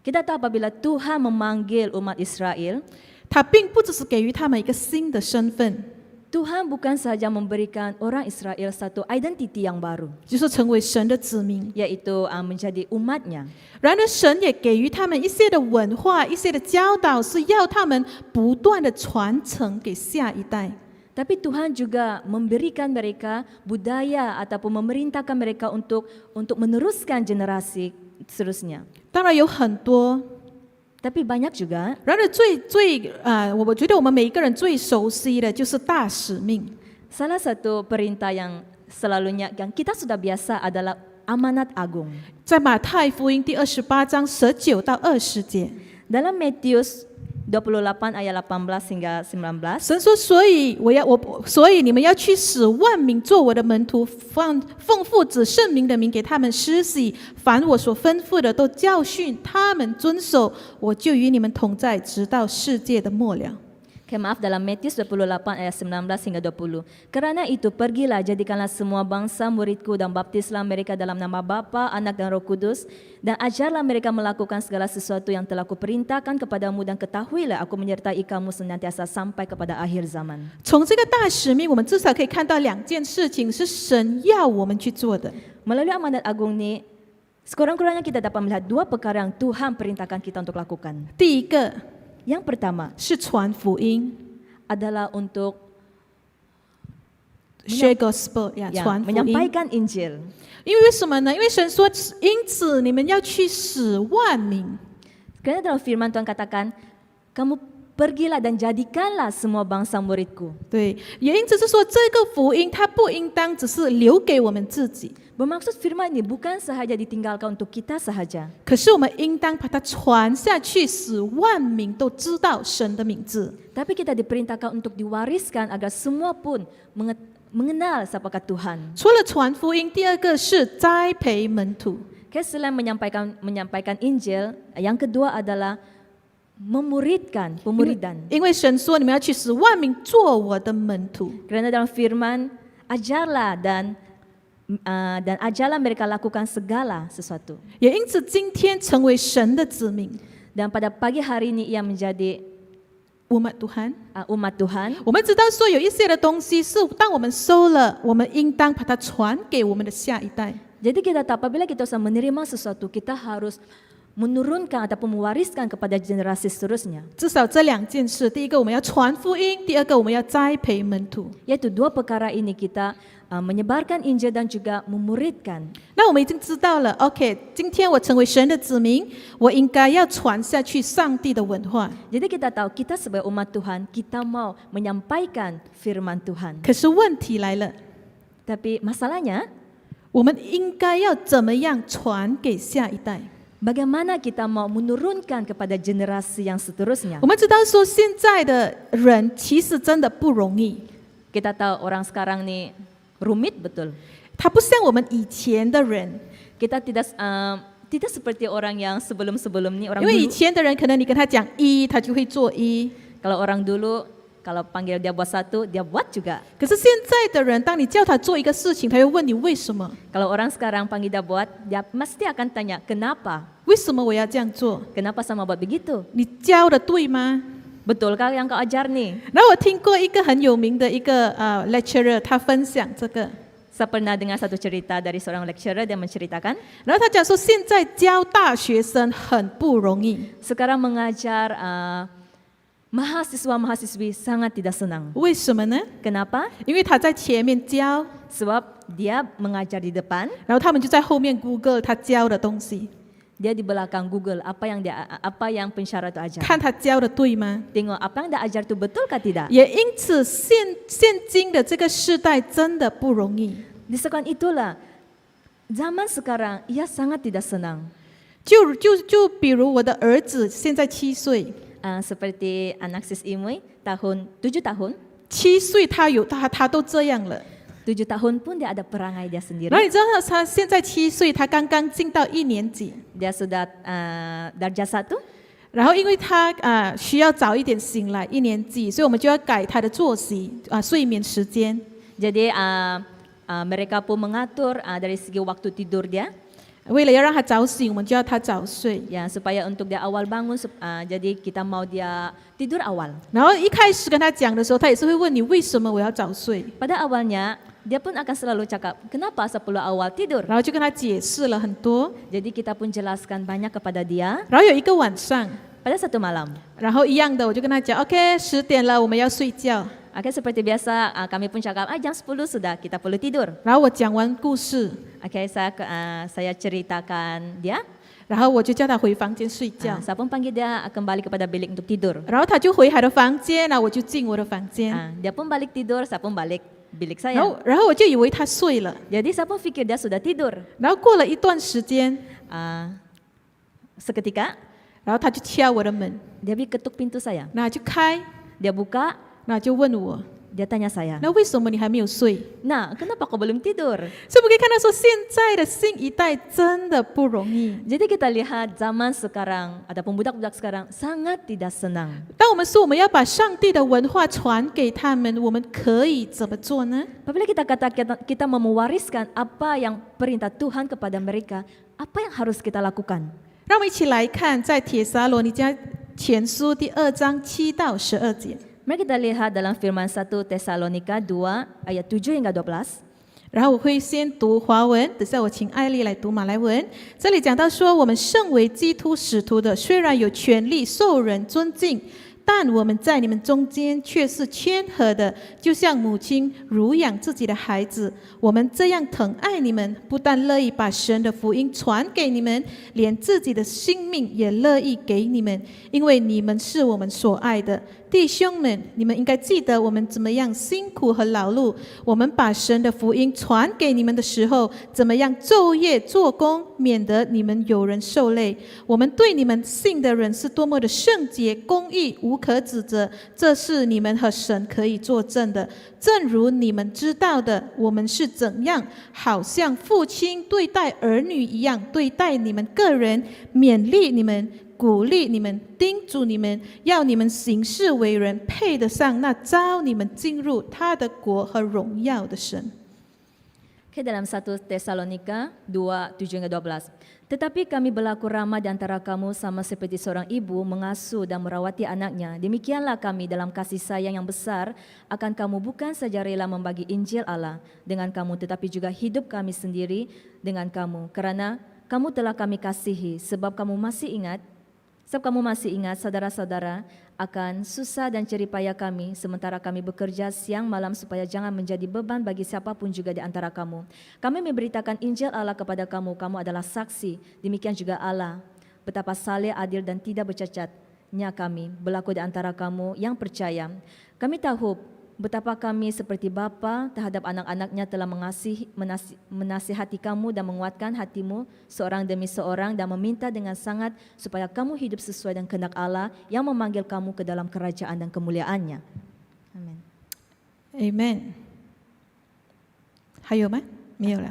Kita tahu apabila Tuhan memanggil umat Israel, 他并不只是给予他们一个新的身份， Tuhan bukan saja memberikan orang Israel satu identiti yang baru, 就是成为神的子民。 yaitu menjadi umatnya. 然而，神也给予他们一些的文化、一些的教导，是要他们不断的传承给下一代。 Tapi Tuhan juga memberikan mereka budaya ataupun memerintahkan mereka untuk meneruskan generasi seterusnya. 当然有很多， Tapi banyak juga. 然而我觉得我们每一个人最熟悉的就是大使命。 Salah satu perintah yang selalunya yang kita sudah biasa adalah amanat agung. 在马太福音第28章19到20节， Dalam Matius 28 ayat 18 hingga 19. 神说：“所以你们要去使万民做我的门徒，奉父子圣名的名给他们施洗，凡我所吩咐的都教训他们遵守，我就与你们同在，直到世界的末了。” Maaf, dalam Matius 28 ayat 19 hingga 20. Karena itu pergilah, jadikanlah semua bangsa muridku dan baptislah mereka dalam nama Bapa, Anak dan Roh Kudus, dan ajarlah mereka melakukan segala sesuatu yang telah kuperintahkan kepadamu, dan ketahuilah aku menyertai kamu senantiasa sampai kepada akhir zaman. 从这个大使命，我们至少可以看到两件事情是神要我们去做的。 Melalui amanat agung ini, sekurang-kurangnya kita dapat melihat dua perkara yang Tuhan perintahkan kita untuk lakukan. 第一个 Yang pertama 是传福音 adalah untuk ，share gospel 呀， 传福音。 menyampaikan Injil. 因为什么呢？因为神说，因此你们要去使万民。 Karena dalam firman Tuhan katakan, kamu pergilah dan jadikanlah semua bangsa muridku. 对，也因此是说，这个福音它不应当只是留给我们自己， Bermaksud firman ini bukan sahaja ditinggalkan untuk kita sahaja, 可是我们应当把它传下去，使万民都知道神的名字。 tapi kita diperintahkan untuk diwariskan agar semua pun mengenal siapakah Tuhan. 除了传福音，第二个是栽培门徒。 Selain menyampaikan Injil, yang kedua adalah memuridkan, pemuridan. 因为神说，你们要去使万民做我的门徒。 Kerana dalam firman, ajarlah dan ajarlah mereka lakukan segala sesuatu. 也因此，今天成为神的子民， Dan pada pagi hari ini ia menjadi umat Tuhan。 umat Tuhan. 我们知道说，有一些的东西是当我们收了，我们应当把它传给我们的下一代。 Jadi kita tahu apabila kita usah menerima sesuatu, kita harus menurunkan ataupun mewariskan kepada generasi seterusnya. 至少这两件事，第一个我们要传福音，第二个我们要栽培门徒。 Yaitu dua perkara ini kita menyebarkan Injil dan juga memuridkan. 那我们已经知道了 ，OK， 今天我成为神的子民，我应该要传下去上帝的文化。 Jadi kita tahu kita sebagai umat Tuhan, kita mau menyampaikan firman Tuhan. 可是问题来了， Tapi masalahnya, 我们应该要怎么样传给下一代？ bagaimana kita mau menurunkan kepada generasi yang seterusnya. 我们知道说，现在的人其实真的不容易， Kita tahu orang sekarang nih rumit betul. 他不像我们以前的人， Kita tidak seperti orang yang sebelum-sebelum ini, orang 因为以 dulu. 前的人可能你跟他讲一，他就会做一。 Kalau orang dulu, kalau panggil dia buat satu, dia buat juga. 可是现在的人，当你叫他做一个事情，他会问你为什么？ Kalau orang sekarang panggil dia buat, dia mesti akan tanya, kenapa? 为什么我要这样做？ Kenapa sama buat begitu? 你教的对吗？ Betulkah yang kau ajar nih? 然后我听过一个很有名的一个lecturer，他分享这个， Saya pernah dengar satu cerita dari seorang lecturer, dia menceritakan, 然后他讲说，现在教大学生很不容易， sekarang mengajar mahasiswa-mahasiswi sangat tidak senang. 为什么呢？ Kenapa? 因为他在前面教， Sebab dia mengajar di depan, 然后他们就在后面 Google 他教的东西。Dia di belakang Google apa yang pensyarah itu ajar. 看他教的对吗？ Tengok apa yang dia ajar itu betul kah tidak? 也因此现今的这个世代真的不容易。 Disebabkan itulah zaman sekarang ia sangat tidak senang. 就比如我的儿子现在7岁， Seperti anak sis Imui 7 tahun. 7岁他都这样了。 7 tahun pun dia ada perangai dia sendiri. 然后你知道他现在7岁，他刚刚进到1年级， Dia sudah darjah 1. 然后因为他需要早一点醒来1年级，所以我们就要改他的作息睡眠时间。 Jadi mereka pun mengatur dari segi waktu tidur dia. 为了要让他早醒，我们就要他早睡。 Ya, supaya untuk dia awal bangun, jadi kita mau dia tidur awal. 然后一开始跟他讲的时候，他也是会问你为什么我要早睡， Pada awalnya, dia pun akan selalu cakap, kenapa 10 awal tidur? 然后就跟他解释了很多。 Jadi kita pun jelaskan banyak kepada dia. 然后有一个晚上， Pada satu malam, 然后一样的，我就跟他讲 ，OK， 10点了，我们要睡觉。 seperti biasa kami pun cakap, jam 10 sudah kita perlu tidur. 然后我讲完故事， Saya ceritakan dia. 然后我就叫他回房间睡觉。 Saya pun panggil dia kembali kepada bilik untuk tidur. 然后他就回他的房间，然后我就进我的房间。 Dia pun balik tidur, saya pun balik bilik 然 saya. 后我就以为他睡了。 Jadi saya pun fikir dia sudah tidur. 然后过了一段时间， Seketika 然后他就敲我的门， dia ketuk pintu saya. 那就开， Dia buka, 那就问我， dia tanya saya, 那为什么你还没有睡？ Nah, kenapa kau belum tidur? 所以我们可以看到说，现在的新一代真的不容易。 Jadi kita lihat zaman sekarang, ataupun budak-budak sekarang sangat tidak senang. 当我们说我们要把上帝的文化传给他们，我们可以怎么做呢？ Apabila kita kata kita mau mewariskan apa yang perintah Tuhan kepada mereka, apa yang harus kita lakukan? 让我们一起来看，在帖撒罗尼迦前书第2章7到12节。 Mari kita lihat dalam firman 1 Tesalonika 2 ayat 7 hingga 12. 然后我会先读华文，等下我请艾丽来读马来文。这里讲到说，我们身为基督使徒的，虽然有权利受人尊敬，但我们在你们中间却是谦和的，就像母亲乳养自己的孩子。我们这样疼爱你们，不但乐意把神的福音传给你们，连自己的性命也乐意给你们，因为你们是我们所爱的。弟兄们，你们应该记得我们怎么样辛苦和劳碌，我们把神的福音传给你们的时候，怎么样昼夜做工，免得你们有人受累。我们对你们信的人是多么的圣洁、公义、无可指责，这是你们和神可以作证的。正如你们知道的，我们是怎样，好像父亲对待儿女一样对待你们个人，勉励你们，鼓励你们，叮嘱你们，要你们行事为人配得上那召你们进入他的国和荣耀的神。 Oke, dalam 1 Tesalonika 2, 7 hingga 12. Tetapi kami berlaku ramah di antara kamu sama seperti seorang ibu mengasuh dan merawati anaknya. Demikianlah kami dalam kasih sayang yang besar akan kamu, bukan saja rela membagi Injil Allah dengan kamu, tetapi juga hidup kami sendiri dengan kamu. Karena kamu telah kami kasihi, sebab kamu masih ingat saudara-saudara akan susah dan jerih payah kami sementara kami bekerja siang malam supaya jangan menjadi beban bagi siapapun juga di antara kamu. Kami memberitakan Injil Allah kepada kamu, kamu adalah saksi. Demikian juga Allah, betapa saleh, adil dan tidak bercacatnya kami berlaku di antara kamu yang percaya. Kami tahu betapa kami seperti bapa terhadap anak-anaknya telah menasihati kamu dan menguatkan hatimu seorang demi seorang dan meminta dengan sangat supaya kamu hidup sesuai dengan kehendak Allah yang memanggil kamu ke dalam kerajaan dan kemuliaannya. Amin. Amen。还有吗？没有了。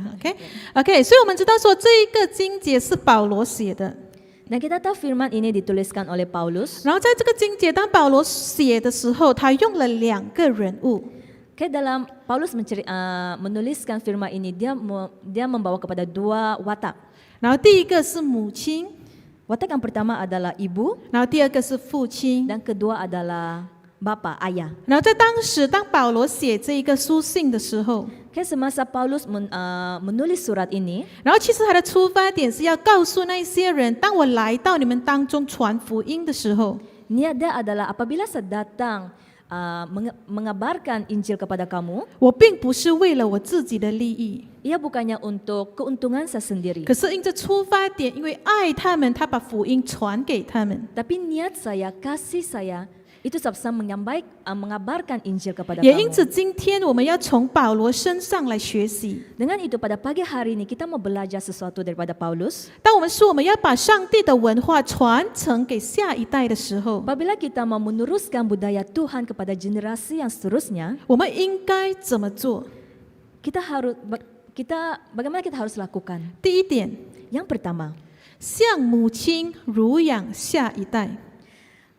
OK， 所以我们知道说这一个经节是保罗写的。 Dan kita tahu firman ini dituliskan oleh Paulus. 然后在这个经节，当保罗写的时候，他用了2个人物。 Dalam Paulus menuliskan firman ini, dia membawa kepada 2 watak. 然后第一个是母亲， Watak yang pertama adalah ibu, 然后第二个是父亲。 dan kedua adalah bapa, ayah. 然后在当时，当保罗写这一个书信的时候， Semasa Paulus menulis surat ini, 然后其实他的出发点是要告诉那些人，当我来到你们当中传福音的时候， niat dia adalah apabila saya datang mengabarkan Injil kepada kamu, 我并不是为了我自己的利益， ia bukannya untuk keuntungan saya sendiri. 可是因着出发点，因为爱他们，他把福音传给他们。 Tapi niat saya, kasih saya, itu sama mengabarkan Injil kepada 也因此， kamu. 今天我们要从保罗身上来学习。 Dengan itu pada pagi hari ini kita mau belajar sesuatu daripada Paulus. 当我们说我们要把上帝的文化传承给下一代的时候， Apabila kita mau meneruskan budaya Tuhan kepada generasi yang seterusnya, 我们应该怎么做？ bagaimana kita harus lakukan? 第一点， Yang pertama, 像母亲乳养下一代。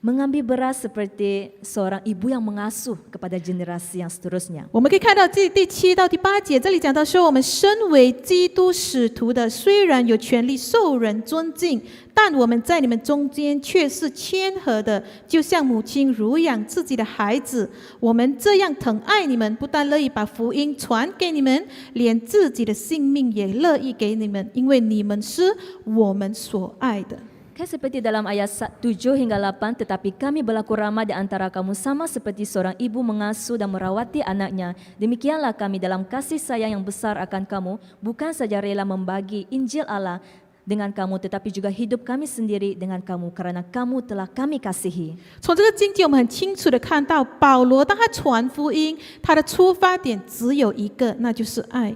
mengambil beras seperti seorang ibu yang mengasuh kepada generasi yang seterusnya. 我们可以看到第7到第8节，这里讲到说，我们身为基督使徒的，虽然有权利受人尊敬，但我们在你们中间却是谦和的，就像母亲乳养自己的孩子。我们这样疼爱你们，不但乐意把福音传给你们，连自己的性命也乐意给你们，因为你们是我们所爱的。 Kayak seperti dalam ayat 7 hingga 8, tetapi kami berlaku ramah di antara kamu sama seperti seorang ibu mengasuh dan merawati anaknya. Demikianlah kami dalam kasih sayang yang besar akan kamu, bukan saja rela membagi Injil Allah dengan kamu, tetapi juga hidup kami sendiri dengan kamu, karena kamu telah kami kasihi. 从这个经节，我们很清楚的看到，保罗当他传福音，他的出发点只有一个，那就是爱。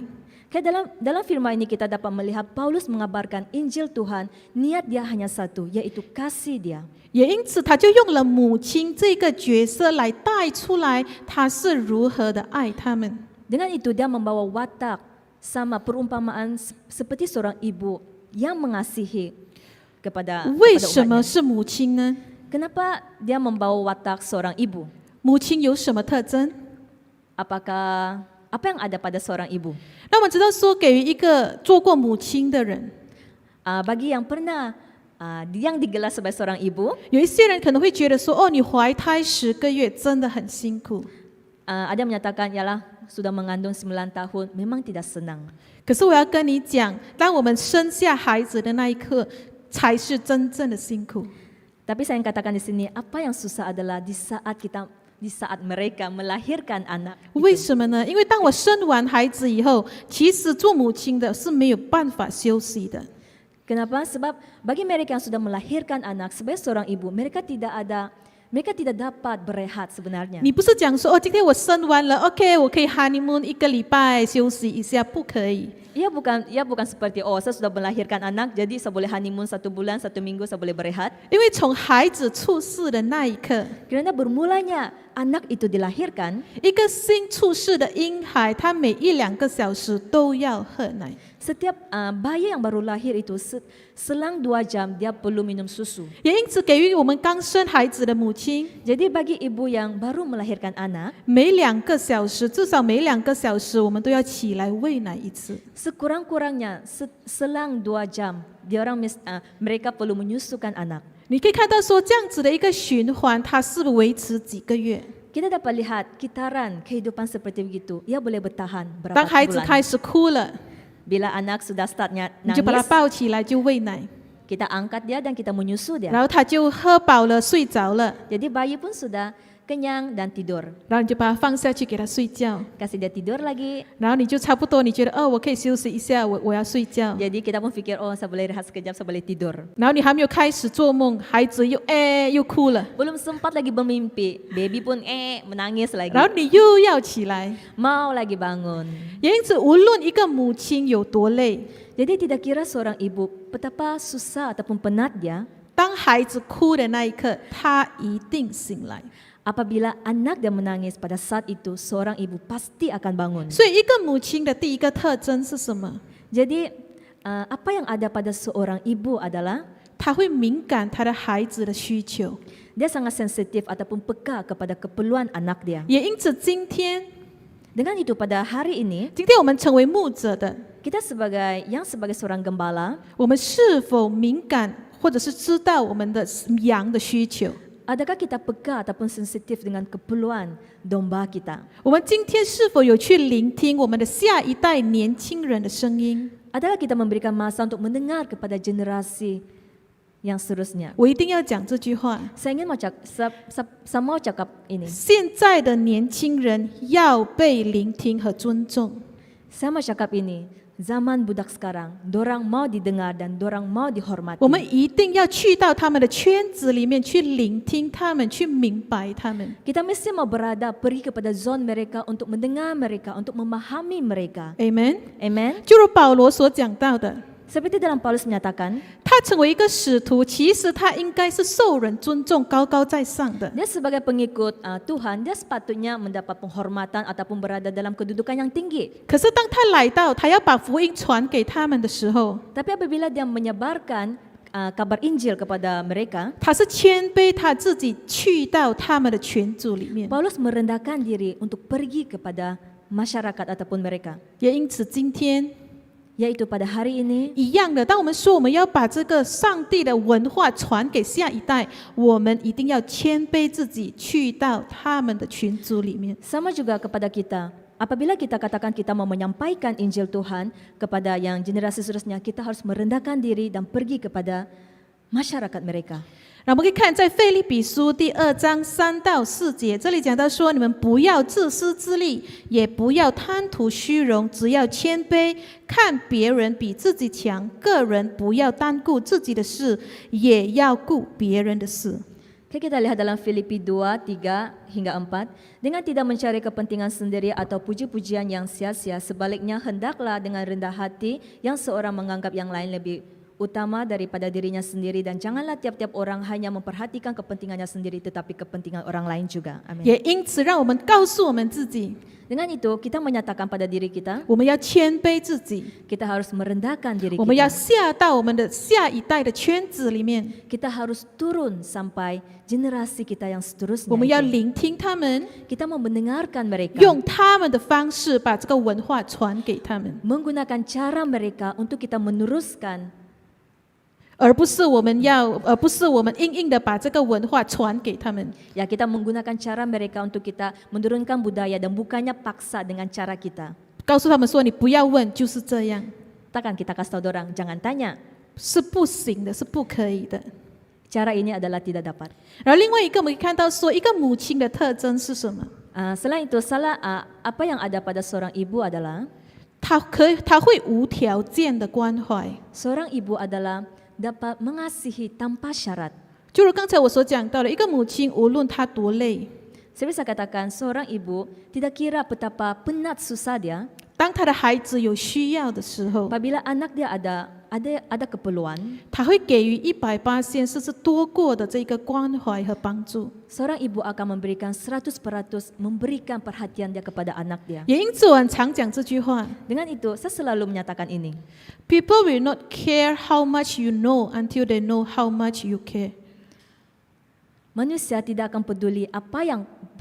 Kayak dalam firman ini kita dapat melihat Paulus mengabarkan Injil Tuhan, niat dia hanya satu, yaitu kasih dia. 也因此，他就用了母亲这个角色来带出来，他是如何的爱他们。 Dengan itu dia membawa watak sama perumpamaan seperti seorang ibu yang mengasihi kepada 为什么 umatnya. 是母亲呢？ Kenapa dia membawa watak seorang ibu? 母亲有什么特征？ Apa yang ada pada seorang ibu? 那我们知道说，给予一个做过母亲的人， Bagi yang pernah yang digelar sebagai seorang ibu, 有一些人可能会觉得说，哦，你怀胎10个月真的很辛苦。 ada yang menyatakan, yalah sudah mengandung 9 tahun, memang tidak senang. 可是我要跟你讲，当我们生下孩子的那一刻，才是真正的辛苦。 Tapi saya katakan di sini, apa yang susah adalah di saat mereka melahirkan anak. 为什么呢？因为当我生完孩子以后，其实做母亲的是没有办法休息的。 Kenapa? Sebab bagi mereka yang sudah melahirkan anak sebagai seorang ibu, mereka tidak dapat berehat sebenarnya. 你不是讲说哦，今天我生完了 ，OK， 我可以 honeymoon 1个礼拜休息一下，不可以。 Ia bukan seperti saya sudah melahirkan anak, jadi saya boleh honeymoon 1 bulan, 1 minggu saya boleh berehat. 因为从孩子出世的那一刻， Kerana bermulanya anak itu dilahirkan, 一个新出世的婴孩，他每1-2个小时都要喝奶。 setiap bayi yang baru lahir itu selang 2 jam dia perlu minum susu. 也因此，给予我们刚生孩子的母亲， Jadi bagi ibu yang baru melahirkan anak, 每2个小时，至少每2个小时，我们都要起来喂奶一次。 sekurang-kurangnya selang 2 jam mereka perlu menyusukan anak. 你可以看到说，这样子的一个循环，它是维持几个月。 Kita dapat lihat kitaran kehidupan seperti begitu, ia boleh bertahan 当 berapa 孩子 bulan. 开始哭了， Bila anak sudah startnya 你就把他 nangis, 抱起来就喂奶， kita angkat dia dan kita menyusu 然 dia. 后他就喝饱了睡着了， Jadi bayi pun sudah kenyang dan tidur. 然后你就把他放下去给他睡觉， Kasih dia tidur lagi. 然后你就差不多你觉得哦，我可以休息一下，我要睡觉， Jadi kita pun fikir, oh saya boleh rehat sekejap, saya boleh tidur. 然后你还没有开始做梦，孩子又哭了， Belum sempat lagi bermimpi, baby pun menangis lagi. 然后你又要起来。 Mau lagi bangun. 也因此，无论一个母亲有多累， Jadi tidak kira seorang ibu betapa susah ataupun penat dia, 当孩子哭的那一刻，他一定醒来。 apabila anak dia menangis pada saat itu, seorang ibu pasti akan bangun. 所以，一个母亲的第一个特征是什么？ Jadi apa yang ada pada seorang ibu adalah 她会敏感她的孩子的需求。 dia sangat sensitif ataupun peka kepada keperluan anak dia. 也因此，今天 Dengan itu pada hari ini 我们成为牧者的， kita sebagai seorang gembala, 我们是否敏感，或者是知道我们的羊的需求？ adakah kita peka ataupun sensitif dengan keperluan domba kita? 我们今天是否有去聆听我们的下一代年轻人的声音？ Adakah kita memberikan masa untuk mendengar kepada generasi yang seterusnya. 我一定要讲这句话。 Saya ingin saya mau cakap ini. 现在的年轻人要被聆听和尊重。 Saya mau cakap ini. Zaman budak sekarang, dorang mau didengar dan dorang mau dihormati. 我们一定要去到他们的圈子里面去聆听他们，去明白他们。 Kita mesti mau pergi kepada zon mereka untuk mendengar mereka, untuk memahami mereka. Amen。 Amen. 就如保罗所讲到的， Seperti dalam Paulus menyatakan, 他成为一个使徒，其实他应该是受人尊重、高高在上的。 dia sebagai pengikut Tuhan, dia sepatutnya mendapat penghormatan ataupun berada dalam kedudukan yang tinggi. 可是当他来到，他要把福音传给他们的时候， Tapi apabila dia menyebarkan kabar Injil kepada mereka, 他是谦卑他自己去到他们的群组里面。 Paulus merendahkan diri untuk pergi kepada masyarakat ataupun mereka. 也因此，今天 Yaitu pada hari ini, 一样的，当我们说我们要把这个上帝的文化传给下一代，我们一定要谦卑自己，去到他们的群组里面。 sama juga kepada kita. Apabila kita katakan kita mau menyampaikan Injil Tuhan kepada yang generasi seterusnya, kita harus merendahkan diri dan pergi kepada masyarakat mereka. 那我们可以看在腓立比书第2章3到4节，这里讲到说，你们不要自私自利，也不要贪图虚荣，只要谦卑，看别人比自己强，个人不要单顾自己的事，也要顾别人的事。 Oke, kita lihat dalam Filipi 2, 3 hingga 4. Dengan tidak mencari kepentingan sendiri atau puji-pujian yang sia-sia, sebaliknya hendaklah dengan rendah hati yang seorang menganggap yang lain lebih utama daripada dirinya sendiri, dan janganlah tiap-tiap orang hanya memperhatikan kepentingannya sendiri tetapi kepentingan orang lain juga. Amin. 也因此，让我们告诉我们自己， Dengan itu kita menyatakan pada diri kita, 我们要谦卑自己， kita harus merendahkan diri 我们要 kita. 下到我们的下一代的圈子里面， Kita harus turun sampai generasi kita yang seterusnya. 我们要 itu. 聆听他们， Kita mau mendengarkan mereka, 用他们的方式把这个文化传给他们。 menggunakan cara mereka untuk kita meneruskan, 而不是我们硬硬的把这个文化传给他们。 ya kita menggunakan cara mereka untuk kita menurunkan budaya dan bukannya paksa dengan cara kita. 告诉他们说，你不要问，就是这样， Takkan kita kasih tahu orang, jangan tanya. 是不行的，是不可以的。 Cara ini adalah tidak dapat. 然后另外一个，我们可以看到说，一个母亲的特征是什么？ Selain itu, apa yang ada pada seorang ibu adalah 她会无条件的关怀。 seorang ibu adalah dapat mengasihi tanpa syarat. 就如刚才我所讲到的，一个母亲无论她多累， Saya bisa katakan seorang ibu tidak kira betapa penat susah dia, 当她的孩子有需要的时候， apabila anak dia ada keperluan, 她会给予100%甚至多过的这个关怀和帮助。 seorang ibu akan memberikan 100% memberikan perhatian dia kepada anak dia. 也因此，我很常讲这句话 Dengan itu, saya selalu menyatakan ini. ：People will not care how much you know until they know how much you care。 Manusia tidak akan peduli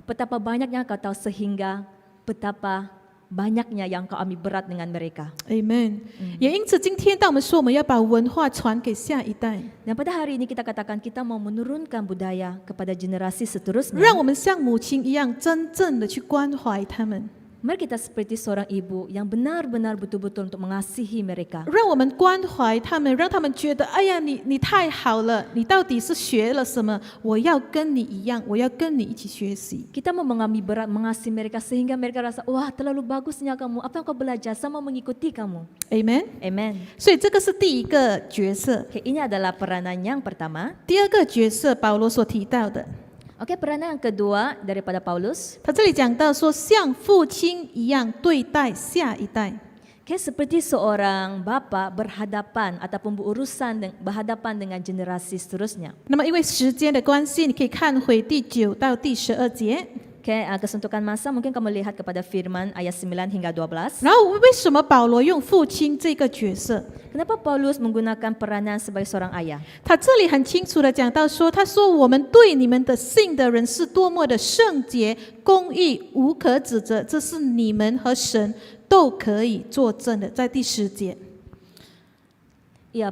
betapa banyaknya kau tahu sehingga betapa banyaknya yang kau ambil berat dengan mereka. Amen。也因此，今天当我们说我们要把文化传给下一代， Dan pada hari ini kita katakan kita mau menurunkan budaya kepada generasi seterusnya. 让我们像母亲一样，真正的去关怀他们， Mari kita seperti seorang ibu yang benar-benar betul-betul untuk mengasihi mereka. 让我们关怀他们，让他们觉得，哎呀，你太好了，你到底是学了什么？我要跟你一样，我要跟你一起学习。 Kita mau mengambil berat mengasihi mereka sehingga mereka rasa, wah terlalu bagusnya kamu, apa yang kau belajar, saya mau mengikuti kamu. Amen。 Amen. 所以这个是第一个角色。 Oke, ini adalah peranan yang pertama. 第二个角色，保罗所提到的， Oke, peranan yang kedua daripada Paulus. 他这里讲到说，像父亲一样对待下一代。 Oke, seperti seorang bapa berhadapan ataupun berhadapan dengan generasi seterusnya. 那么因为时间的关系，你可以看回第9到第12节。 Oke, kesuntukan masa mungkin kamu lihat kepada firman ayat 9 hingga 12. 然后为什么保罗用父亲这个角色？ Kenapa Paulus menggunakan peranan sebagai seorang ayah? 他这里很清楚的讲到说，他说我们对你们的信的人是多么的圣洁、公义、无可指责，这是你们和神都可以作证的。在第10节， Ya,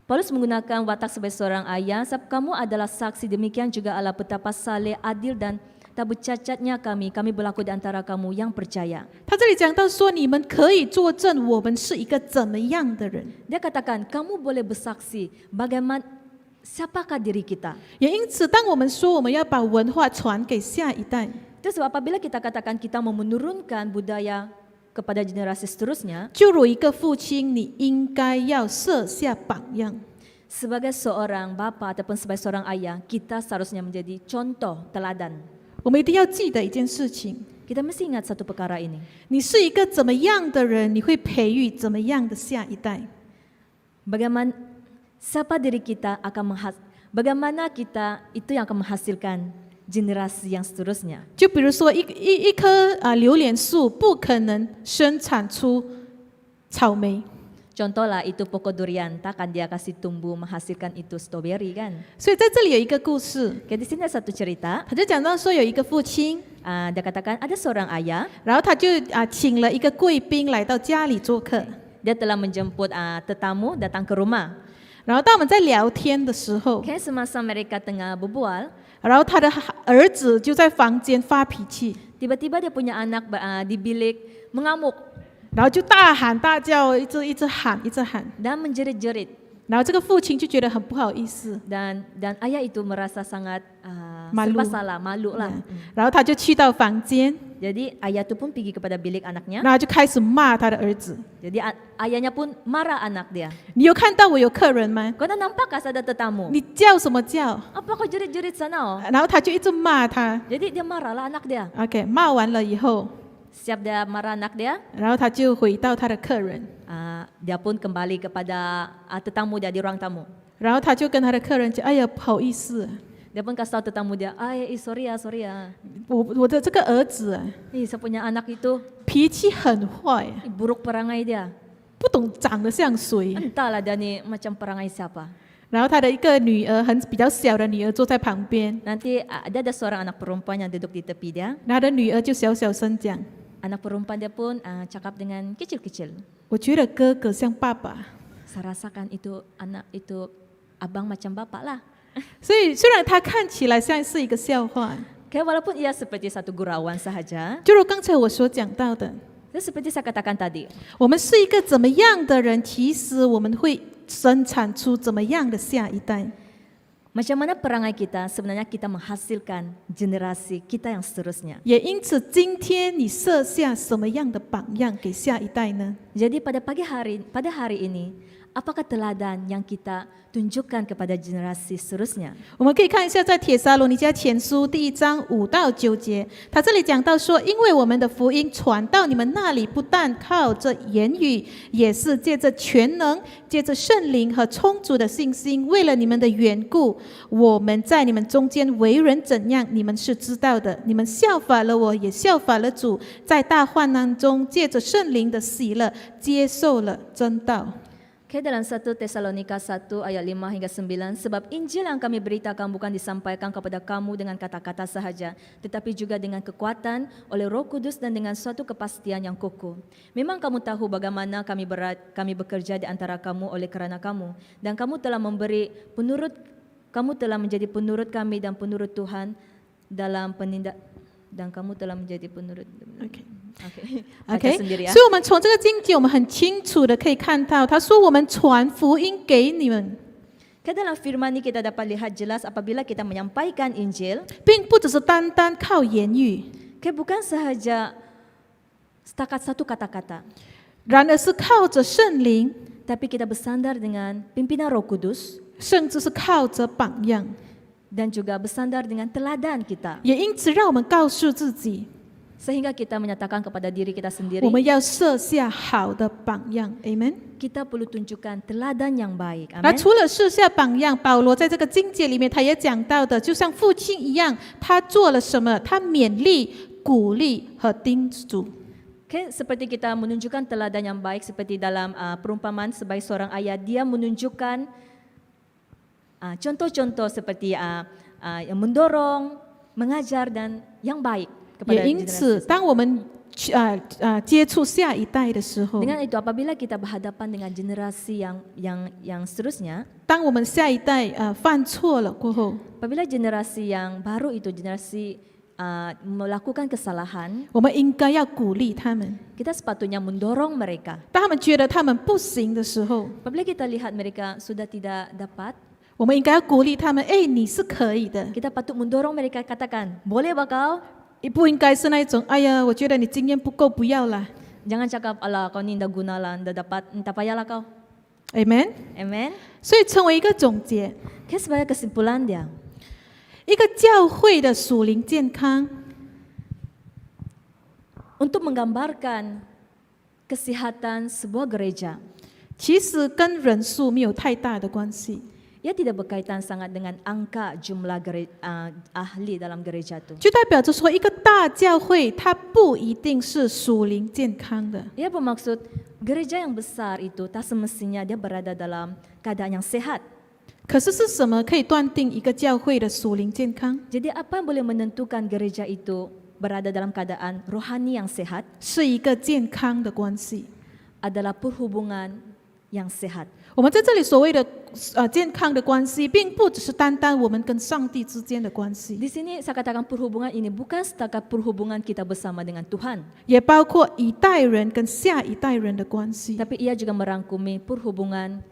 Paulus menggunakan watak sebagai seorang ayah, sebab kamu adalah saksi, demikian juga Allah betapa saleh, adil dan tak bercacatnya kami berlaku di antara kamu yang percaya. 他这里讲到说，你们可以作证我们是一个怎么样的人。 Dia katakan, kamu boleh bersaksi bagaimana siapakah diri kita. 也因此，当我们说我们要把文化传给下一代， Itu sebab apabila kita katakan kita mau menurunkan budaya kepada generasi seterusnya, 就如一个父亲，你应该要设下榜样。 sebagai seorang bapa ataupun sebagai seorang ayah, kita seharusnya menjadi contoh teladan. 我们一定要记得一件事情： Kita mesti ingat satu perkara ini. 你是一个怎么样的人，你会培育怎么样的下一代。 Bagaimana siapa diri kita bagaimana kita itu yang akan menghasilkan generasi yang seterusnya. 就比如说一棵榴莲树不可能生产出草莓， Contohlah itu pokok durian, takkan dia kasih tumbuh menghasilkan itu strawberry kan. 所以在这里有一个故事， Oke, di sini ada satu cerita. 他就讲到说有一个父亲， Dia katakan ada seorang ayah, 然后他就请了一个贵宾来到家里做客， dia telah menjemput tetamu datang ke rumah. 然后当我们在聊天的时候， Kayak semasa mereka tengah berbual, 然后他的儿子就在房间发脾气， tiba-tiba dia punya anak di bilik mengamuk 然后就大喊大叫，一直喊，一直喊。 dan menjerit-jerit. 然后这个父亲就觉得很不好意思， Dan ayah itu merasa sangat Malu. serba salah, malu lah. 然后他就去到房间， Jadi ayah itu pun pergi kepada bilik anaknya. 然后就开始骂他的儿子 Jadi ayahnya pun marah anak dia. 你有看到我有客人吗？ Kau dah nampak kah ada tetamu? 你叫什么叫？ Apa kau jerit-jerit sana? Oh? 然后他就一直骂他。 Jadi dia marahlah anak dia. OK，骂完了以后， Siap dia marah anak dia, 然后他就回到他的客人， dia pun kembali kepada tetamu dia di ruang tamu. 然后他就跟他的客人讲：“哎呀，不好意思， Dia pun kasih tahu tetamu dia, sorry ya. 我的这个儿子啊， Saya punya anak itu 脾气很坏， buruk perangai dia. 不懂长得像谁。 Entahlah dia ni macam perangai siapa. 然后他的一个女儿，比较小的女儿坐在旁边， Nanti ada seorang anak perempuan yang duduk di tepi dia. 他的女儿就小小声讲 Anak perempuan dia pun cakap dengan kecil-kecil. 我觉得哥哥像爸爸。 Saya rasakan itu anak itu abang macam bapak lah. 所以虽然他看起来像是一个笑话， Kayak walaupun ia seperti satu gurauan sahaja, 就如刚才我所讲到的， seperti saya katakan tadi, 我们是一个怎么样的人，其实我们会生产出怎么样的下一代。 macam mana perangai kita sebenarnya kita menghasilkan generasi kita yang seterusnya. 也因此，今天你设下什么样的榜样给下一代呢？ Jadi pada hari ini, apakah teladan yang kita tunjukkan kepada generasi seterusnya? 我们可以看一下，在帖撒罗尼迦前书第1章5到9节，他这里讲到说，因为我们的福音传到你们那里，不但靠着言语，也是借着全能，借着圣灵和充足的信心，为了你们的缘故，我们在你们中间为人怎样，你们是知道的。你们效法了我，也效法了主，在大患难中，借着圣灵的喜乐，接受了真道。 Okay, dalam 1 Tesalonika 1 ayat 5 hingga 9, sebab Injil yang kami beritakan bukan disampaikan kepada kamu dengan kata-kata sahaja, tetapi juga dengan kekuatan oleh Roh Kudus dan dengan suatu kepastian yang kokoh. Memang kamu tahu bagaimana kami bekerja di antara kamu oleh kerana kamu, dan kamu telah menjadi penurut kami dan penurut Tuhan dalam dan kamu telah menjadi penurut. OK， Baca sendiri ya. 所以我们从这个经节，我们很清楚的可以看到，他说我们传福音给你们， Ke dalam firman ini kita dapat lihat jelas apabila kita menyampaikan Injil, 并不只是单单靠言语， bukan sahaja setakat satu kata-kata, 然而是靠着圣灵， tapi kita bersandar dengan pimpinan Roh Kudus 甚至是靠着榜样。 dan juga bersandar dengan teladan kita, 也因此，让我们告诉自己， sehingga kita menyatakan kepada diri kita 我 sendiri, 们要设下好的榜样。Amen。 kita perlu tunjukkan teladan yang baik. 那 Amin. 除了设下榜样，保罗在这个经节里面，他也讲到的，就像父亲一样，他做了什么？他勉励、鼓励和叮嘱。 Okay, seperti kita menunjukkan teladan yang baik seperti dalam perumpamaan sebagai seorang ayah, dia menunjukkan contoh-contoh seperti yang mendorong, mengajar dan yang baik kepada 也因此， generasi. 当我们接触下一代的时候， Dengan itu apabila kita berhadapan dengan generasi yang seterusnya, 当我们下一代犯错了过后， apabila generasi yang baru itu generasi melakukan kesalahan, 我们应该要鼓励他们。 kita sepatutnya mendorong mereka. 当他们觉得他们不行的时候， Apabila kita lihat mereka sudah tidak dapat, 我们应该要鼓励他们。哎，你是可以的， kita patut mendorong mereka, katakan, boleh ba kau? 不应该是那一种，哎呀，我觉得你经验不够，不要啦。 Jangan cakap, alah kau ni dah guna lah, dah dapat, tak payahlah kau. Amen。 Amen. 所以成为一个总结， Okay, sebagai kesimpulan dia, 一个教会的属灵健康， untuk menggambarkan kesihatan sebuah gereja, 其实跟人数没有太大的关系。 ia tidak berkaitan sangat dengan angka jumlah ahli dalam gereja itu. 就代表着说，一个大教会它不一定是属灵健康的。 Ia bermaksud gereja yang besar itu tak semestinya dia berada dalam keadaan yang sehat. 可是是什么可以断定一个教会的属灵健康？ Jadi apa yang boleh menentukan gereja itu berada dalam keadaan rohani yang sehat? 是一个健康的关系。 Adalah perhubungan yang sehat. 我们在这里所谓的健康的关系，并不只是单单我们跟上帝之间的关系， Di sini saya katakan perhubungan ini bukan setakat perhubungan kita bersama dengan Tuhan, 也包括一代人跟下一代人的关系。 tapi ia juga merangkumi perhubungan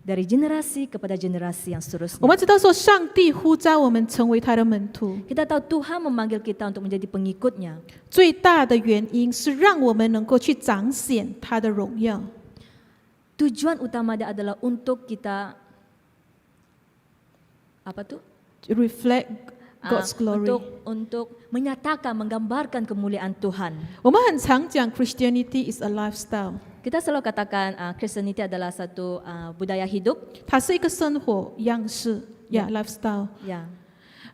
dari generasi kepada generasi yang 我们 seterusnya. 知道说，上帝呼召我们成为他的门徒， Kita tahu Tuhan memanggil kita untuk menjadi pengikutnya. 最大的原因是让我们能够去彰显他的荣耀。 Tujuan utama dia adalah untuk kita apa tu? reflect God's glory。 Untuk menyatakan, menggambarkan kemuliaan Tuhan. 我们很常讲 Christianity is a lifestyle， Kita selalu katakan Christianity adalah satu budaya hidup. 它是一个生活样式，lifestyle。 Ya.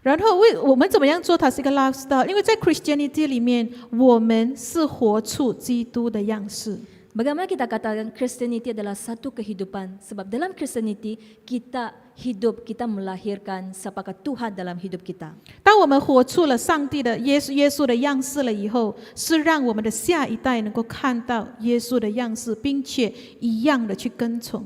然后我们怎么样做它是一个 lifestyle？ 因为在 Christianity 里面，我们是活出基督的样式。 Bagaimana kita katakan Christianity adalah satu kehidupan? Sebab dalam Christianity kita hidup, kita melahirkan siapakah Tuhan dalam hidup kita. 当我们活出了上帝的耶稣的样式了以后，是让我们的下一代能够看到耶稣的样式，并且一样的去跟从。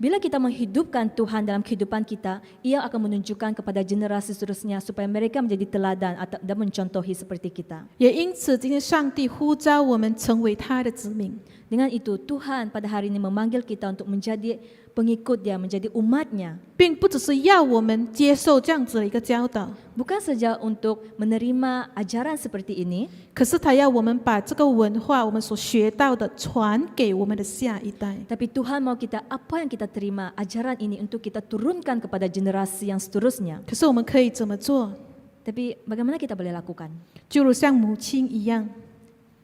Bila kita menghidupkan Tuhan dalam kehidupan kita, ia akan menunjukkan kepada generasi seterusnya supaya mereka menjadi teladan dan mencontohi seperti kita. 也因此，今天上帝呼召我们成为他的子民。 Dengan itu Tuhan pada hari ini memanggil kita untuk menjadi pengikut Dia, menjadi umatnya. 并不只是要我们接受这样子的一个教导， Bukan saja untuk menerima ajaran seperti ini, 可是他要我们把这个文化，我们所学到的传给我们的下一代。 tapi Tuhan mau kita apa yang kita terima ajaran ini untuk kita turunkan kepada generasi yang seterusnya. 可是我们可以怎么做？ Tapi bagaimana kita boleh lakukan? 就如像母亲一样，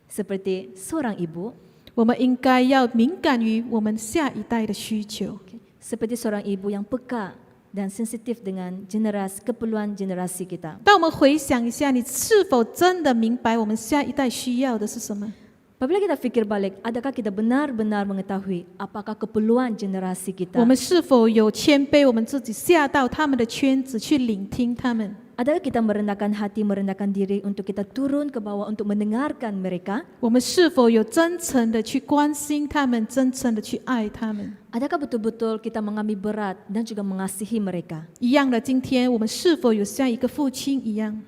Seperti seorang ibu, 我们应该要敏感于我们下一代的需求。 seperti seorang ibu yang peka dan sensitif dengan keperluan generasi kita. 当我们回想一下，你是否真的明白我们下一代需要的是什么？ Apabila kita fikir balik, adakah kita benar-benar mengetahui apakah keperluan generasi kita? 我们是否有谦卑我们自己，下到他们的圈子去聆听他们？ Adakah kita merendahkan hati, merendahkan diri untuk kita turun ke bawah untuk mendengarkan mereka? 我们是否有真诚的去关心他们，真诚的去爱他们？ Adakah betul-betul kita mengambil berat dan juga mengasihi mereka? 一样的，今天我们是否有像一个父亲一样？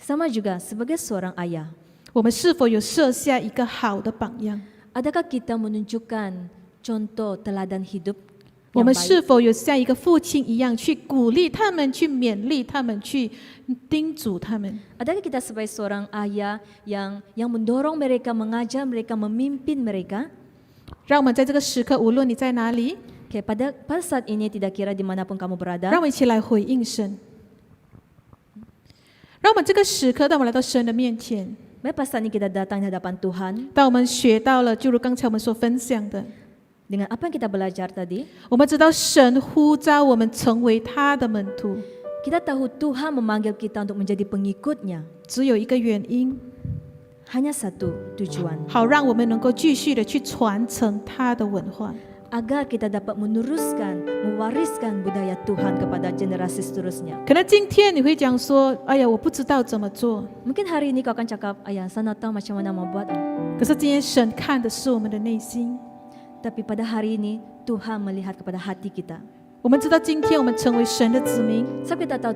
Sama juga sebagai seorang ayah, 我们是否有设下一个好的榜样？ adakah kita menunjukkan contoh teladan hidup 我 yang 们 baik? 是否有像一个父亲一样去鼓励他们，去勉励他们，去叮嘱他们？ Adakah kita sebagai seorang ayah yang mendorong mereka, mengajar mereka, memimpin mereka? 让我们在这个时刻，无论你在哪里， Okay, pada saat ini tidak kira dimanapun kamu berada, 让我们一起来回应神。让我们这个时刻，当我们来到神的面前， mari pada saat ini kita datang di hadapan Tuhan 当我们学到了，就如刚才我们所分享的， dengan apa yang kita belajar tadi. 我们知道神呼召我们成为他的门徒， Kita tahu Tuhan memanggil kita untuk menjadi pengikutnya. 只有一个原因， Hanya satu tujuan, 好让我们能够继续的去传承他的文化。 agar kita dapat meneruskan, mewariskan budaya Tuhan kepada generasi seterusnya. 可能今天你会讲说：“哎呀，我不知道怎么做。 Mungkin hari ini kau akan cakap, ayah, saya tahu macam mana mau buat. ”可是今天神看的是我们的内心。 Tapi pada hari ini Tuhan melihat kepada hati kita. 我们知道，今天我们成为神的子民， Sebab kita tahu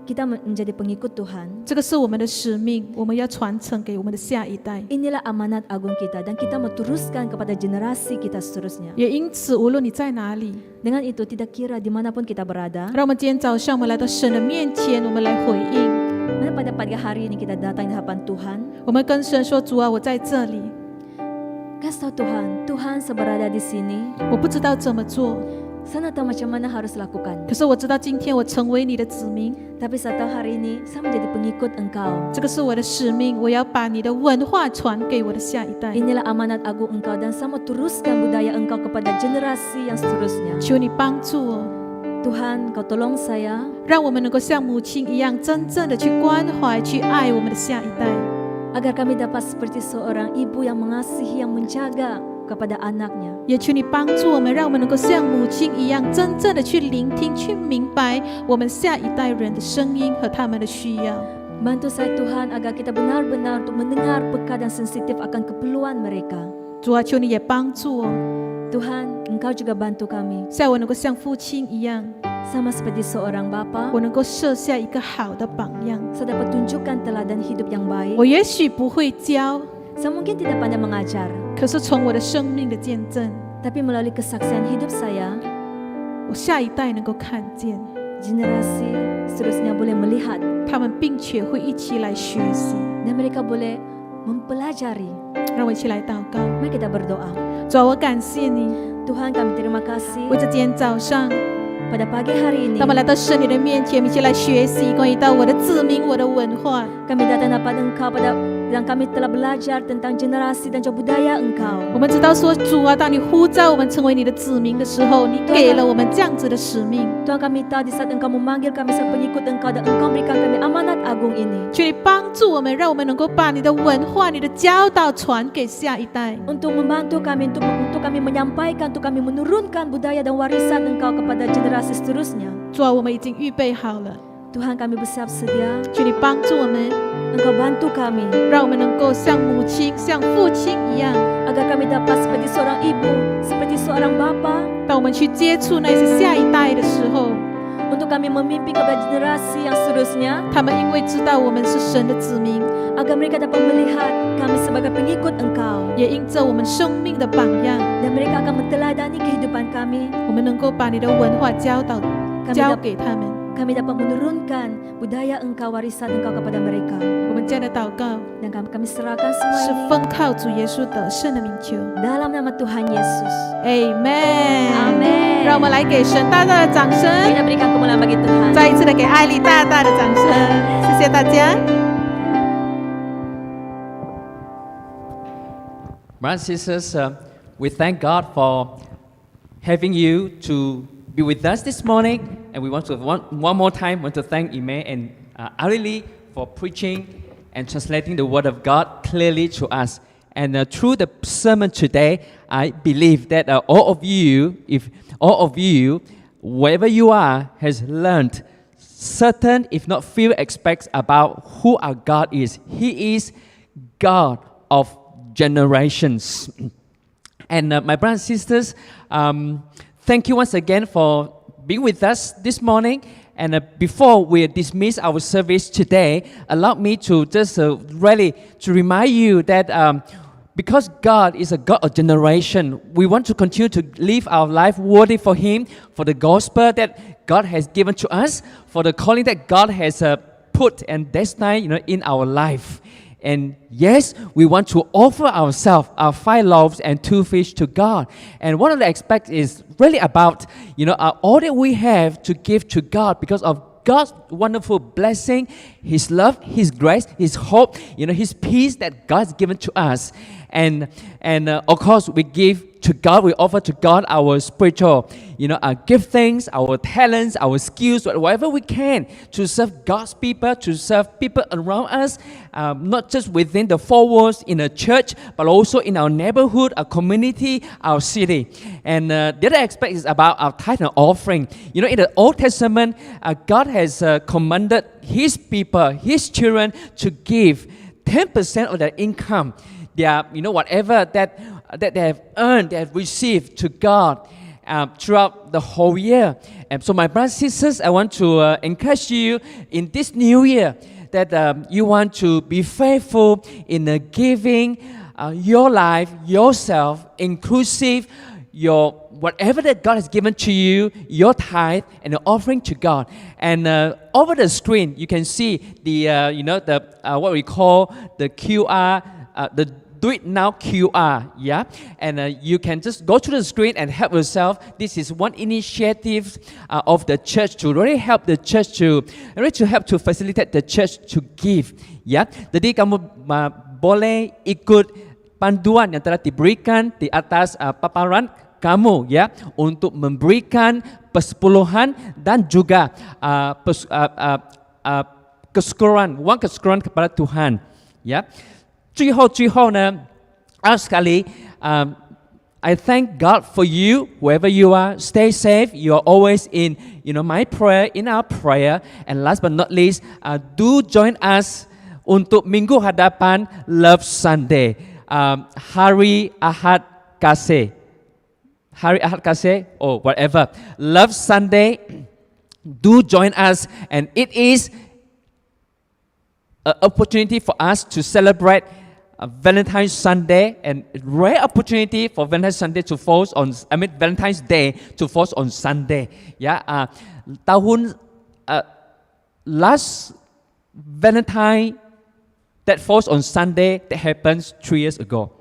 kita menjadi pengikut Tuhan. 这个是我们的使命，我们要传承给我们的下一代。 Inilah amanat agung kita dan kita mau teruskan kepada generasi kita seterusnya. 也因此，无论你在哪里， Dengan itu tidak kira dimanapun kita berada. 让我们今天早上我们来到神的面前，我们来回应， Mana pada pagi hari ini kita datang di hadapan Tuhan. 我们跟神说：“主啊，我在这里， Kasih tahu Tuhan, Tuhan seberada di sini. 我不知道怎么做， Saya tahu macam mana harus lakukan. 可是我知道今天我成为你的子民， Tapi saya tahu hari ini saya menjadi pengikut Engkau. 这个是我的使命，我要把你的文化传给我的下一代。 Inilah amanat agung Engkau dan saya mau teruskan budaya Engkau kepada generasi yang seterusnya. 求你帮助我， Tuhan, Kau tolong saya 让我们能够像母亲一样，真正的去关怀、去爱我们的下一代。 agar kami dapat seperti seorang ibu yang mengasihi, yang menjaga kepada anaknya. 也求你帮助我们，让我们能够像母亲一样，真正的去聆听、去明白我们下一代人的声音和他们的需要。 Bantu saya Tuhan agar kita benar-benar untuk mendengar peka dan sensitif akan keperluan mereka. 主啊，求你也帮助我， Tuhan, Engkau juga bantu kami. 在我能够像父亲一样， Sama seperti seorang bapa, 我能够设下一个好的榜样。 saya dapat tunjukkan teladan hidup yang baik. 我也许不会教， Saya mungkin tidak pandai mengajar, 可是从我的生命的见证， tapi melalui kesaksian hidup saya, 我下一代能够看见， generasi seterusnya boleh melihat 他们并且会一起来学习。 dan mereka boleh mempelajari. 让我一起来祷告。 Mari kita berdoa. 主啊，我感谢你， Tuhan, kami terima kasih 为这今天早上， pada pagi hari ini. 当我们来到神你的面前，我们一起来学习关于到我的子民、我的文化。 Kami datang dapat Engkau dan kami telah belajar tentang generasi dan juga budaya Engkau. 我们知道说，主啊，当你呼召我们成为你的子民的时候，你给了我们这样子的使命。 Tuhan, kami tahu di saat Engkau memanggil kami sebagai pengikut Engkau dan Engkau berikan kami amanat agung ini 求你帮助我们，让我们能够把你的文化、你的教导传给下一代。 untuk membantu kami untuk kami menyampaikan, untuk kami menurunkan budaya dan warisan Engkau kepada generasi seterusnya. 主啊，我们已经预备好了， Tuhan, kami bersiap sedia. 求你帮助我们， Engkau bantu kami 让我们能够像母亲、像父亲一样， agar kami dapat seperti seorang ibu, seperti seorang bapa, 当我们去接触那些下一代的时候， untuk kami memimpin kepada generasi yang seterusnya, 他们因为知道我们是神的子民， agar mereka dapat melihat kami sebagai pengikut Engkau 也因着我们生命的榜样， dan mereka akan menteladani kehidupan kami. 我们能够把你的文化教导 Kami 交 dapat 给他们。 kami dapat menurunkan budaya Engkau, warisan Engkau kepada mereka. 我们这样的祷告 Dan kami serahkan semua 是 ini 奉靠主耶稣得胜的名求 dalam nama Tuhan Yesus. ，Amen。 Amen. 让我们来给神大大的掌声， Kita berikan kemuliaan bagi Tuhan. 再一次的给艾丽大大的掌声，谢谢大家。 Brothers and sisters, we thank God for having you to be with us this morning, and we want to one more time want to thank Ime and Arili for preaching and translating the Word of God clearly to us. And through the sermon today, I believe that all of you, wherever you are, has learned certain, if not few aspects about who our God is. He is God of generations. And my brothers and sisters, thank you once again for being with us this morning. And before we dismiss our service today, allow me to just really to remind you that because God is a God of generation, we want to continue to live our life worthy for Him, for the gospel that God has given to us, for the calling that God has put and destined, in our life. And yes, we want to offer ourselves, our 5 loaves and 2 fish to God. And one of the aspects is really about, all that we have to give to God because of God's wonderful blessing, His love, His grace, His hope, His peace that God's given to us. And of course, we give to God, we offer to God our spiritual, our giftings, our talents, our skills, whatever we can to serve God's people, to serve people around us, not just within the 4 walls in a church, but also in our neighborhood, our community, our city. And the other aspect is about our tithe and offering. In the Old Testament, God has commanded His people, His children, to give 10% of their income. Their, whatever that they have earned, they have received to God throughout the whole year. And so, my brothers and sisters, I want to encourage you in this new year that you want to be faithful in giving your life, yourself, inclusive, your whatever that God has given to you, your tithe and the offering to God. And over the screen, you can see the what we call the QR, the Do It Now QR, yeah. And you can just go to the screen and help yourself. This is one initiative of the church to really help the church to help to facilitate the church to give, ya. Jadi kamu boleh ikut panduan yang telah diberikan di atas paparan kamu, ya, untuk memberikan persepuluhan dan juga kesyukuran, uang kesyukuran kepada Tuhan, ya. 最后呢，sekali, I thank God for you, wherever you are. Stay safe. You are always in, my prayer, in our prayer. And last but not least, do join us untuk minggu hadapan Love Sunday, Hari Ahad Kasih, or whatever. Love Sunday. Do join us, and it is an opportunity for us to celebrate Valentine's Sunday, and rare opportunity for Valentine's Sunday to fall on, Valentine's Day to fall on Sunday. Yeah, last Valentine that falls on Sunday, that happens 3 years ago.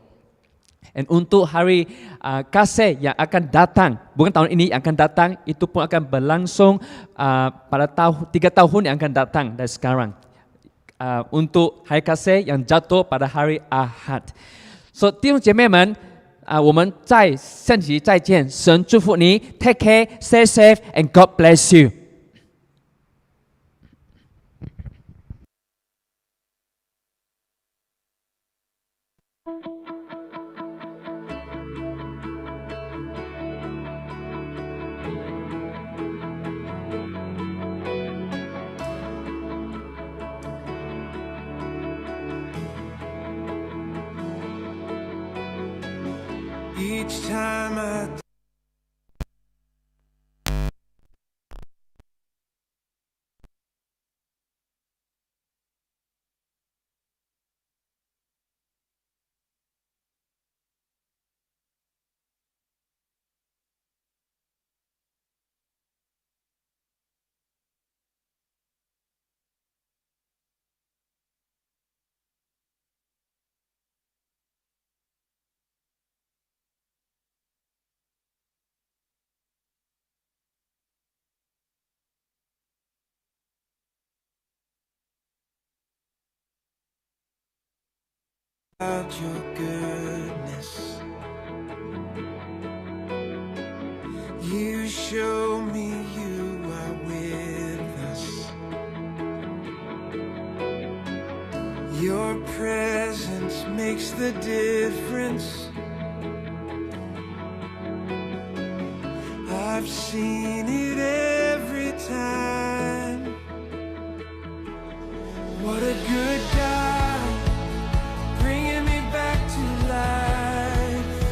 And untuk hari kasih yang akan datang, bukan tahun ini yang akan datang, itu pun akan berlangsung pada 3 tahun yang akan datang dari sekarang. Untuk hari kasih yang jatuh pada hari Ahad. So 弟兄姐妹们，我们在圣体再见，神祝福你 ，Take care, stay safe, and God bless you. Each time I about your goodness, you show me you are with us. Your presence makes the difference. I've seen it every time. What a good God, bringing me back to life,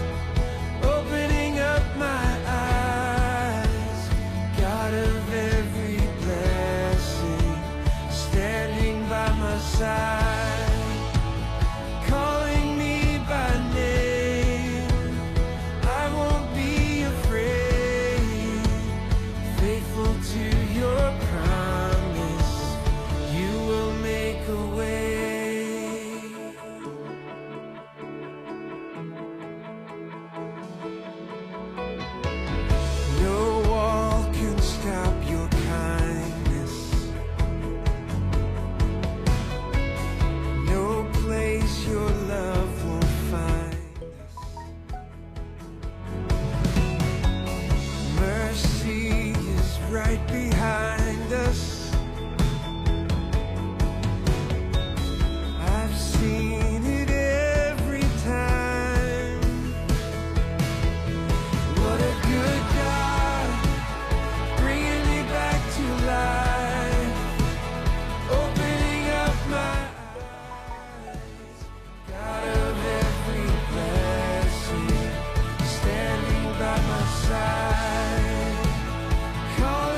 opening up my eyes. God of every blessing, standing by my side, calling me by name. I won't be afraid, faithful to your promise, you will make a way. No wall can stop your kindness, no place your love won't find us. Mercy is right behind us. I've seen it every time. What a good God, bringing me back to life, opening up my eyes. God of every blessing, standing by my side, calling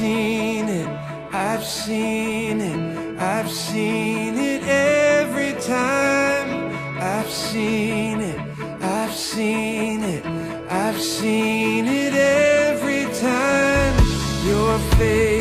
seen it, I've seen it, I've seen it every time. I've seen it, I've seen it, I've seen it every time. Your face